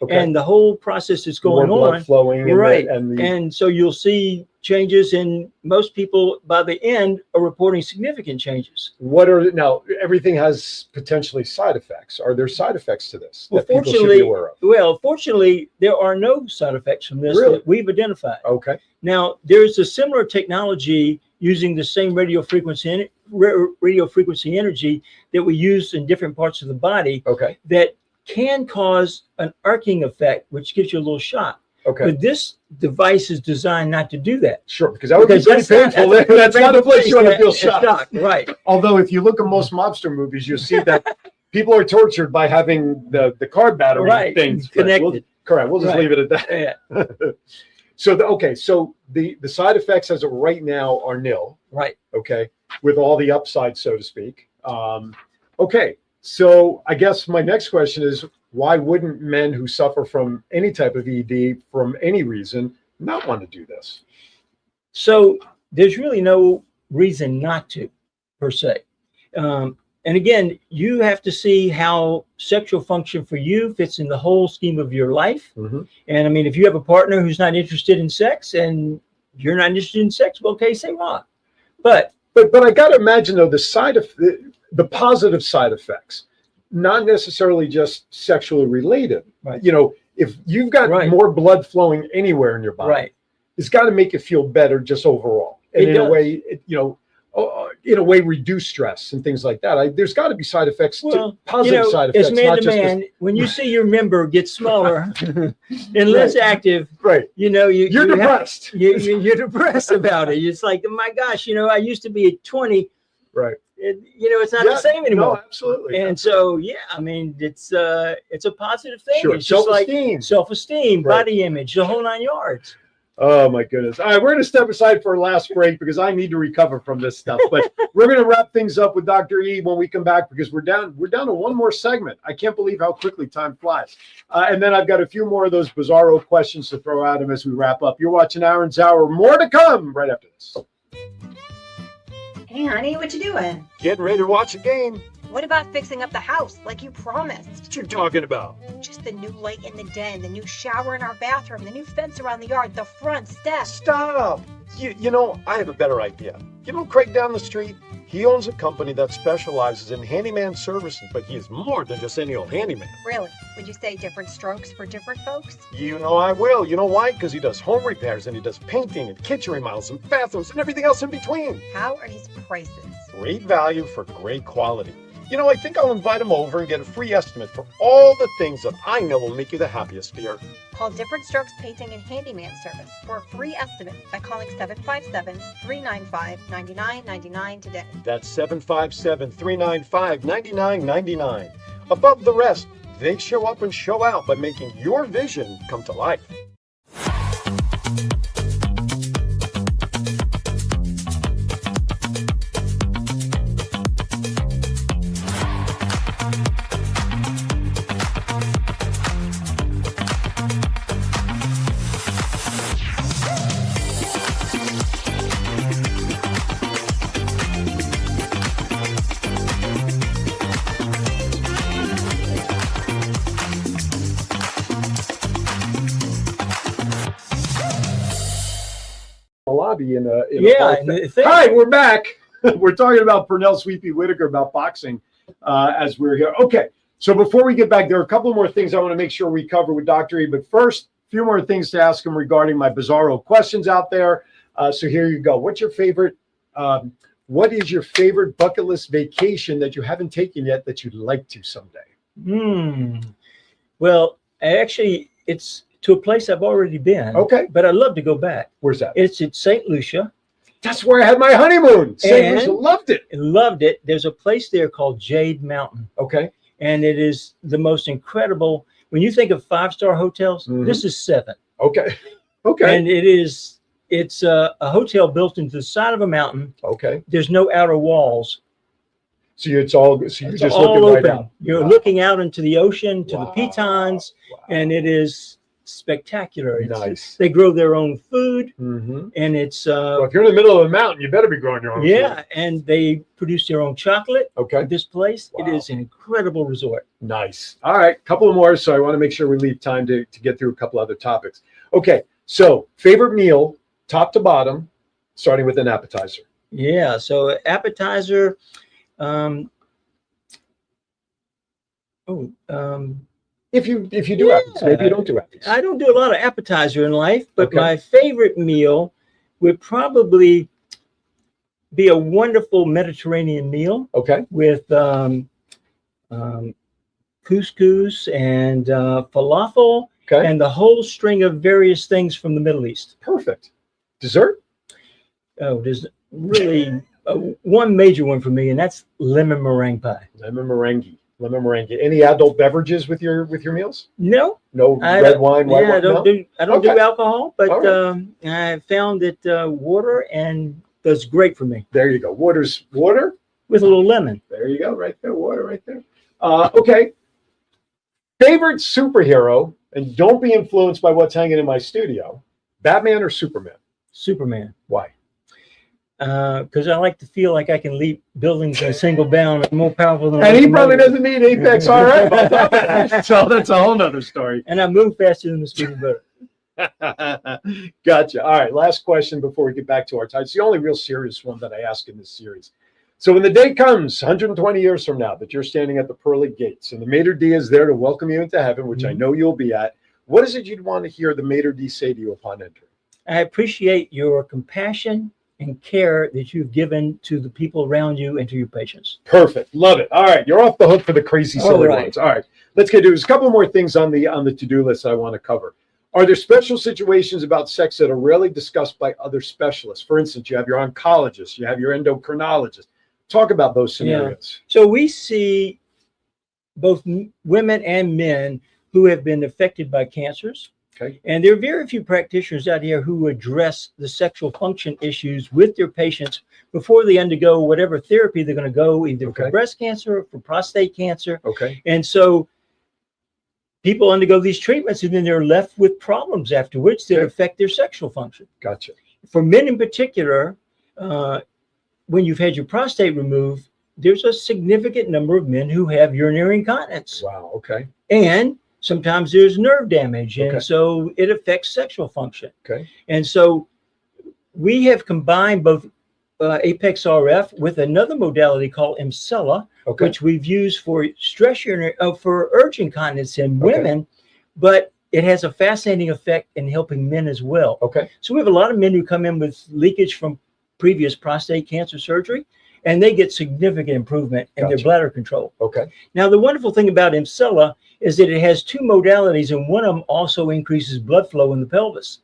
and the whole process is going More blood on. flowing. Right. And And so you'll see changes, and most people by the end are reporting significant changes. now everything has potentially side effects. Are there side effects to this Well, that people should be aware of? Fortunately, there are no side effects from this Really? that we've identified. Okay. Now, there's a similar technology using the same radio frequency energy that we use in different parts of the body that can cause an arcing effect, which gives you a little shock. Okay. But this device is designed not to do that. Sure, because that would be pretty painful. That's not a place you want to feel shocked. Right. Although if you look at most mobster movies, you'll see that people are tortured by having the car battery things connected. We'll just leave it at that. Yeah. So the side effects as of right now are nil. Right. Okay. With all the upsides, so to speak. Okay. So I guess my next question is, why wouldn't men who suffer from any type of ED from any reason not want to do this? So there's really no reason not to, per se. And again, you have to see how sexual function for you fits in the whole scheme of your life. And I mean, if you have a partner who's not interested in sex and you're not interested in sex, well, okay, say what. But I got to imagine though the positive side effects, not necessarily just sexually related. Right. You know, if you've got more blood flowing anywhere in your body, it's got to make you feel better just overall. And in a way, reduce stress and things like that. There's got to be side effects, positive side effects. As man to man, when you see your member get smaller and less active, you're depressed. You're depressed about it. It's like, oh my gosh, I used to be at 20. Right. It's not the same anymore. No, absolutely. And so, I mean, it's a positive thing. Sure. It's just Self-esteem. like self-esteem, body image, the whole 9 yards. Oh my goodness. All right, we're going to step aside for a last break because I need to recover from this stuff. But we're going to wrap things up with Dr. E when we come back because we're down to one more segment. I can't believe how quickly time flies. And then I've got a few more of those bizarro questions to throw at him as we wrap up. You're watching Aaron's Hour. More to come right after this. Hey, honey, what you doing? Getting ready to watch a game. What about fixing up the house like you promised? What you talking about? Just the new light in the den, the new shower in our bathroom, the new fence around the yard, the front steps. Stop! You know, I have a better idea. You know Craig down the street? He owns a company that specializes in handyman services, but he is more than just any old handyman. Really? Would you say different strokes for different folks? You know I will. You know why? Because he does home repairs and he does painting and kitchen remodels and bathrooms and everything else in between. How are his prices? Great value for great quality. You know, I think I'll invite him over and get a free estimate for all the things that I know will make you the happiest here. Call Different Strokes Painting and Handyman Service for a free estimate by calling 757-395-9999 today. That's 757-395-9999. Above the rest, they show up and show out by making your vision come to life. Lobby in a Hi, we're back. We're talking about Pernell Sweepy Whitaker about boxing as we're here. Okay, so before we get back, there are a couple more things I want to make sure we cover with Dr. E. But first, a few more things to ask him regarding my bizarro questions out there. So here you go. What is your favorite bucket list vacation that you haven't taken yet that you'd like to someday? Well, actually, it's to a place I've already been. Okay. But I'd love to go back. Where's that? It's at St. Lucia. That's where I had my honeymoon. St. Lucia, loved it. Loved it. There's a place there called Jade Mountain. Okay. And it is the most incredible. When you think of 5-star hotels, this is 7. Okay. Okay. And it is It's a hotel built into the side of a mountain. Okay. There's no outer walls. So you're just all looking open. right out. You're looking out into the ocean, to the pitons, and it is spectacular. Nice. They grow their own food, Mm-hmm. and it's Well, if you're in the middle of a mountain, you better be growing your own food. and they produce their own chocolate. Okay. This place, it is an incredible resort. Nice. All right, couple of more. So I want to make sure we leave time to get through a couple other topics. Okay, so favorite meal, top to bottom, starting with an appetizer. Yeah. So appetizer. If you do appetizers, maybe you don't do appetizers. I don't do a lot of appetizer in life, but Okay. my favorite meal would probably be a wonderful Mediterranean meal. Okay. With couscous and falafel, and the whole string of various things from the Middle East. Perfect. Dessert? Oh, there's really one major one for me, and that's lemon meringue pie. Lemon meringue. Any adult beverages with your meals? No. No red wine, white wine? I don't do alcohol, but All I found that water and that's great for me. There you go. Water with a little lemon. There you go. Right there. Water right there. Okay. Favorite superhero, and don't be influenced by what's hanging in my studio. Batman or Superman? Superman. Why? Because I like to feel like I can leap buildings in a single bound. I'm more powerful than. And he probably doesn't need Apex RF. So that's a whole nother story. And I move faster than the speeding bullet. Gotcha. All right. Last question before we get back to our time. It's the only real serious one that I ask in this series. So when the day comes, 120 years from now, that you're standing at the pearly gates and the Mater D is there to welcome you into heaven, which I know you'll be at, what is it you'd want to hear the Mater D say to you upon entering? I appreciate your compassion and care that you've given to the people around you and to your patients. Perfect. Love it. All right. You're off the hook for the crazy silly ones. All right. Let's get to it. There's a couple more things on the to-do list I want to cover. Are there special situations about sex that are rarely discussed by other specialists? For instance, you have your oncologist, you have your endocrinologist. Talk about those scenarios. So we see both women and men who have been affected by cancers. Okay. And there are very few practitioners out here who address the sexual function issues with their patients before they undergo whatever therapy they're going to go, either for breast cancer or for prostate cancer. Okay. And so people undergo these treatments and then they're left with problems afterwards that affect their sexual function. Gotcha. For men in particular, when you've had your prostate removed, there's a significant number of men who have urinary incontinence. Wow. Okay. And sometimes there's nerve damage, and so it affects sexual function. Okay. And so we have combined both Apex RF with another modality called Emcella, which we've used for stress urinary, for urge incontinence in women, but it has a fascinating effect in helping men as well. Okay. So we have a lot of men who come in with leakage from previous prostate cancer surgery, and they get significant improvement in their bladder control. Okay. Now, the wonderful thing about Emcella is that it has two modalities, and one of them also increases blood flow in the pelvis.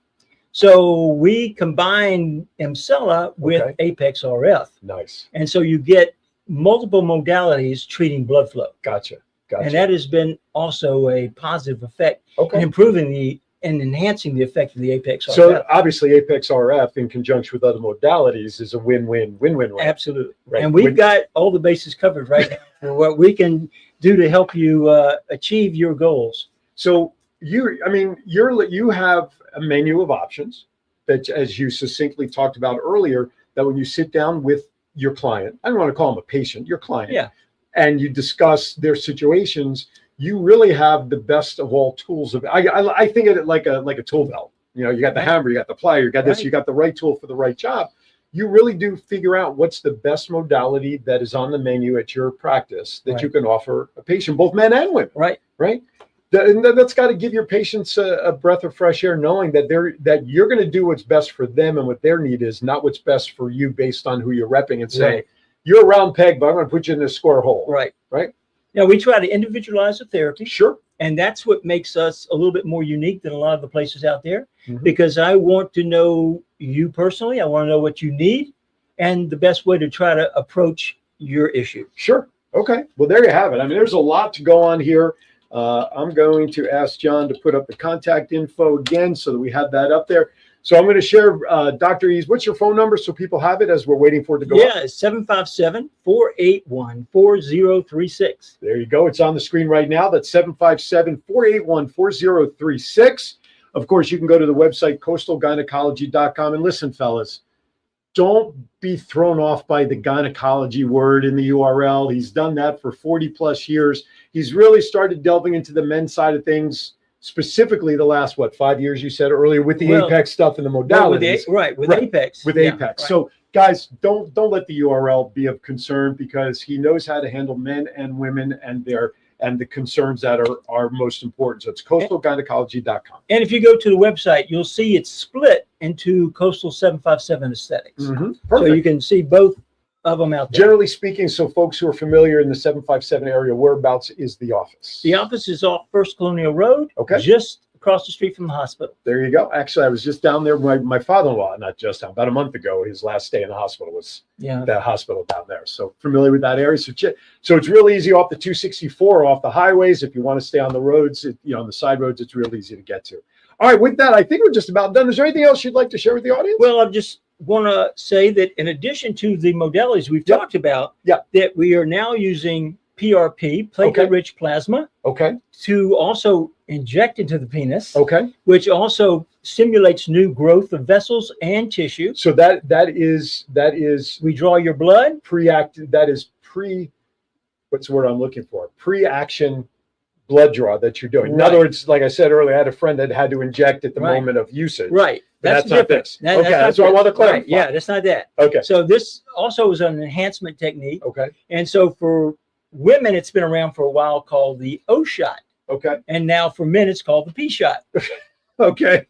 So we combine Emcella with Apex RF. Nice. And so you get multiple modalities treating blood flow. Gotcha. And that has been also a positive effect in improving and enhancing the effect of the Apex RF. So obviously Apex RF in conjunction with other modalities is a win-win. Absolutely. Right. And we've got all the bases covered right now for what we can do to help you achieve your goals. So you have a menu of options that, as you succinctly talked about earlier, that when you sit down with your client, I don't want to call him a patient, your client, and you discuss their situations, you really have the best of all tools. I think of it like a tool belt. You know, you got the hammer, you got the plier, you got this, you got the right tool for the right job. You really do figure out what's the best modality that is on the menu at your practice that you can offer a patient, both men and women. Right. And that's got to give your patients a breath of fresh air, knowing that you're going to do what's best for them and what their need is, not what's best for you based on who you're repping and saying, you're a round peg, but I'm going to put you in a square hole. Right. Right. Now, we try to individualize the therapy. Sure. And that's what makes us a little bit more unique than a lot of the places out there, because I want to know you personally. I want to know what you need and the best way to try to approach your issue. Sure. Okay. Well, there you have it. I mean, there's a lot to go on here. I'm going to ask John to put up the contact info again so that we have that up there. So I'm going to share Dr. E's. What's your phone number so people have it as we're waiting for it to go up? Yeah, it's 757-481-4036. There you go. It's on the screen right now. That's 757-481-4036. Of course, you can go to the website, coastalgynecology.com. And listen, fellas, don't be thrown off by the gynecology word in the URL. He's done that for 40 plus years. He's really started delving into the men's side of things, specifically the last, 5 years you said earlier, with the Apex stuff and the modalities. With Apex. With Yeah, Apex. right. So guys, don't let the URL be of concern, because he knows how to handle men and women and the concerns that are most important. So it's coastalgynecology.com. And if you go to the website, you'll see it's split into Coastal 757 Aesthetics. So you can see both of them out there. Generally speaking, so folks who are familiar in the 757 area, whereabouts is the office? The office is off First Colonial Road, just across the street from the hospital. There you go. Actually, I was just down there. My father-in-law, not just down, about a month ago, his last day in the hospital was that hospital down there. So familiar with that area. So it's real easy off the 264, off the highways. If you want to stay on the roads, on the side roads, it's real easy to get to. All right, with that, I think we're just about done. Is there anything else you'd like to share with the audience? Well, I just want to say that in addition to the modalities we've talked about, that we are now using PRP, platelet-rich plasma, to also inject into the penis, which also stimulates new growth of vessels and tissue. So that is we draw your blood. What's the word I'm looking for? Pre-action blood draw that you're doing. In other words, like I said earlier, I had a friend that had to inject at the moment of usage. Right. But that's not different. this. That's what I want to clarify. Right. Yeah, that's not that. Okay. So this also is an enhancement technique. Okay. And so for women, it's been around for a while, called the O shot. Okay. And now for men, it's called the P shot. Okay.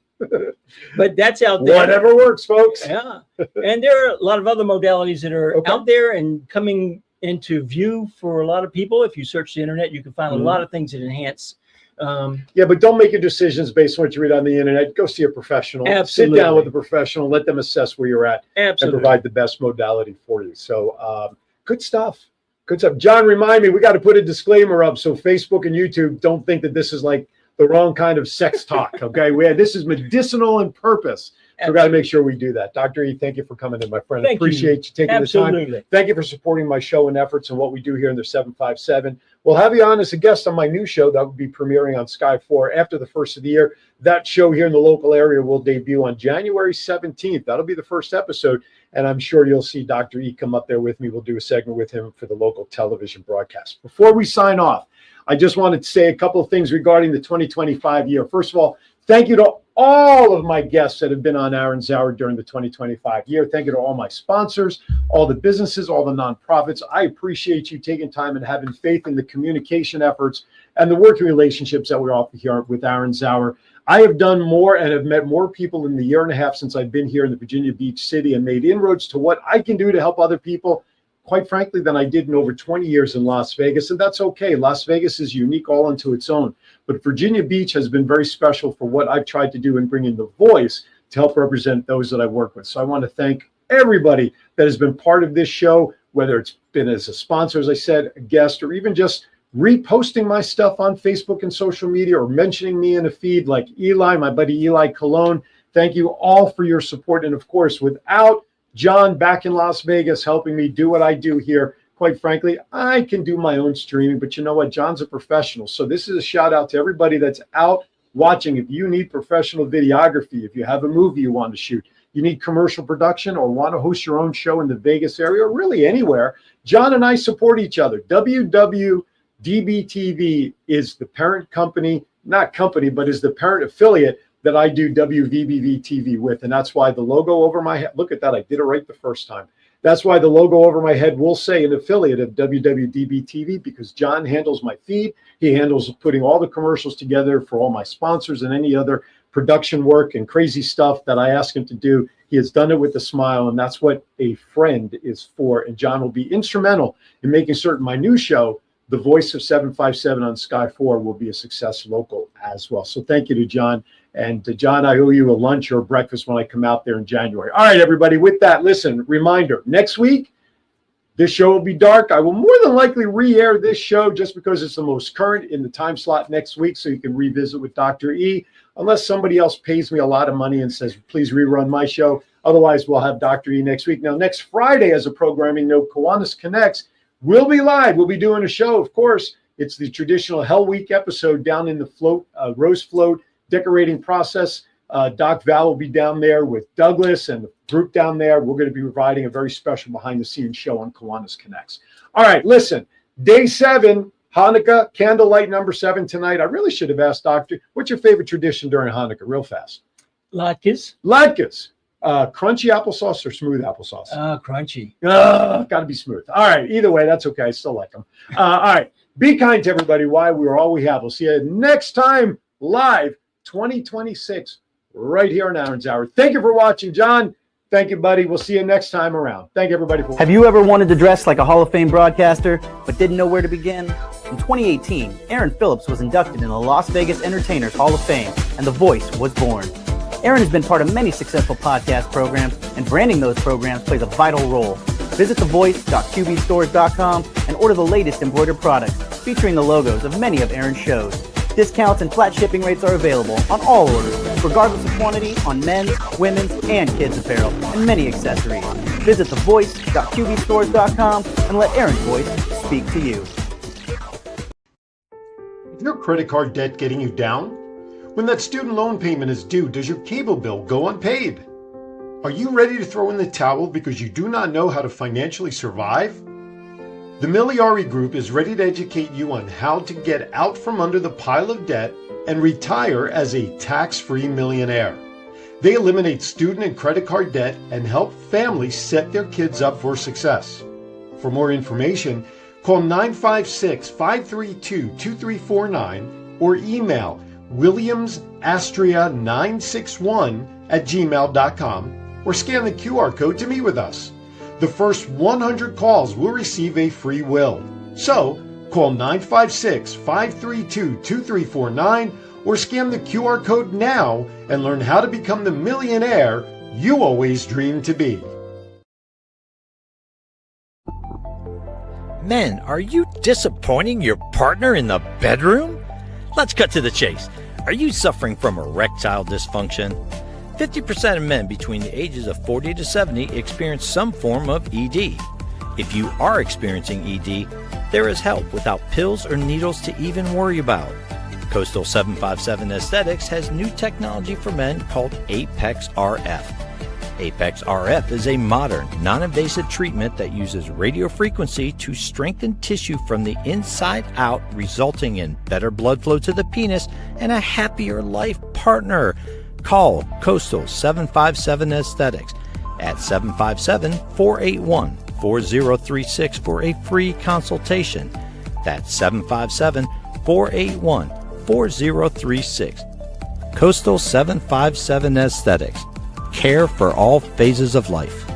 But that's out there. Whatever works, folks. Yeah. And there are a lot of other modalities that are out there and coming into view for a lot of people. If you search the internet, you can find a lot of things that enhance. But don't make your decisions based on what you read on the internet. Go see a professional. Absolutely. Sit down with a professional. Let them assess where you're at. Absolutely. And provide the best modality for you. So good stuff. Good stuff. John, remind me, we got to put a disclaimer up so Facebook and YouTube don't think that this is like the wrong kind of sex talk. Okay. This is medicinal in purpose. So we've got to make sure we do that. Dr. E, thank you for coming in, my friend. I appreciate you taking the time. Thank you for supporting my show and efforts and what we do here in the 757. We'll have you on as a guest on my new show that will be premiering on Sky 4 after the first of the year. That show here in the local area will debut on January 17th. That'll be the first episode. And I'm sure you'll see Dr. E come up there with me. We'll do a segment with him for the local television broadcast. Before we sign off, I just wanted to say a couple of things regarding the 2025 year. First of all, thank you to all of my guests that have been on Aaron's Hour during the 2025 year. Thank you to all my sponsors, all the businesses, all the nonprofits. I appreciate you taking time and having faith in the communication efforts and the working relationships that we offer here with Aaron's Hour. I have done more and have met more people in the year and a half since I've been here in the Virginia Beach city and made inroads to what I can do to help other people, quite frankly, than I did in over 20 years in Las Vegas. And that's okay. Las Vegas is unique all unto its own. But Virginia Beach has been very special for what I've tried to do in bringing the voice to help represent those that I work with. So I want to thank everybody that has been part of this show, whether it's been as a sponsor, as I said, a guest, or even just reposting my stuff on Facebook and social media or mentioning me in a feed like Eli, my buddy Eli Colon. Thank you all for your support. And of course, without John back in Las Vegas helping me do what I do here, quite frankly, I can do my own streaming, but you know what? John's a professional. So this is a shout out to everybody that's out watching. If you need professional videography, if you have a movie you want to shoot, you need commercial production or want to host your own show in the Vegas area or really anywhere, John and I support each other. WWDBTV is the parent company, not company, but is the parent affiliate that I do WWDBTV with. And that's why the logo over my head, look at that, I did it right the first time. That's why the logo over my head will say an affiliate of WWDBTV, because John handles my feed. He handles putting all the commercials together for all my sponsors and any other production work and crazy stuff that I ask him to do. He has done it with a smile, and that's what a friend is for. And John will be instrumental in making certain my new show, The Voice of 757 on Sky 4, will be a success local as well. So thank you to John. And John, I owe you a lunch or a breakfast when I come out there in January. All right, everybody, with that, listen, reminder, next week, This show will be dark. I will more than likely re-air this show just because it's the most current in the time slot next week, so you can revisit with Dr. E, unless somebody else pays me a lot of money and says, please rerun my show. Otherwise, we'll have Dr. E next week. Now, next Friday, as a programming note, Kiwanis Connects will be live. We'll be doing a show, of course. It's the traditional Hell Week episode down in the float, rose float decorating process. Doc Val will be down there with Douglas and the group down there. We're going to be providing a very special behind-the-scenes show on Kiwanis Connects. All right, listen, day 7, Hanukkah, candlelight number 7 tonight. I really should have asked Doctor, what's your favorite tradition during Hanukkah? Real fast. Latkes. Latkes. Crunchy applesauce or smooth applesauce? Crunchy. Got to be smooth. All right, either way, that's okay. I still like them. All right, be kind to everybody. Why? We're all we have. We'll see you next time live 2026. Right here in Aaron's Hour. Thank you for watching, John. Thank you, buddy. We'll see you next time around. Thank you, everybody. Have you ever wanted to dress like a Hall of Fame broadcaster, but didn't know where to begin? In 2018, Aaron Phillips was inducted in the Las Vegas Entertainers Hall of Fame, and The Voice was born. Aaron has been part of many successful podcast programs, and branding those programs plays a vital role. Visit thevoice.qbstores.com and order the latest embroidered products featuring the logos of many of Aaron's shows. Discounts and flat shipping rates are available on all orders, regardless of quantity, on men's, women's, and kids' apparel, and many accessories. Visit thevoice.qbstores.com and let Aaron's voice speak to you. Is your credit card debt getting you down? When that student loan payment is due, does your cable bill go unpaid? Are you ready to throw in the towel because you do not know how to financially survive? The Miliari Group is ready to educate you on how to get out from under the pile of debt and retire as a tax-free millionaire. They eliminate student and credit card debt and help families set their kids up for success. For more information, call 956-532-2349 or email williamsastria961@gmail.com or scan the QR code to meet with us. The first 100 calls will receive a free will. So, call 956-532-2349 or scan the QR code now and learn how to become the millionaire you always dreamed to be. Men, are you disappointing your partner in the bedroom? Let's cut to the chase. Are you suffering from erectile dysfunction? 50% of men between the ages of 40 to 70 experience some form of ED. If you are experiencing ED, there is help without pills or needles to even worry about. Coastal 757 Aesthetics has new technology for men called Apex RF. Apex RF is a modern, non-invasive treatment that uses radio frequency to strengthen tissue from the inside out, resulting in better blood flow to the penis and a happier life partner. Call Coastal 757 Aesthetics at 757-481-4036 for a free consultation. That's 757-481-4036. Coastal 757 Aesthetics. Care for all phases of life.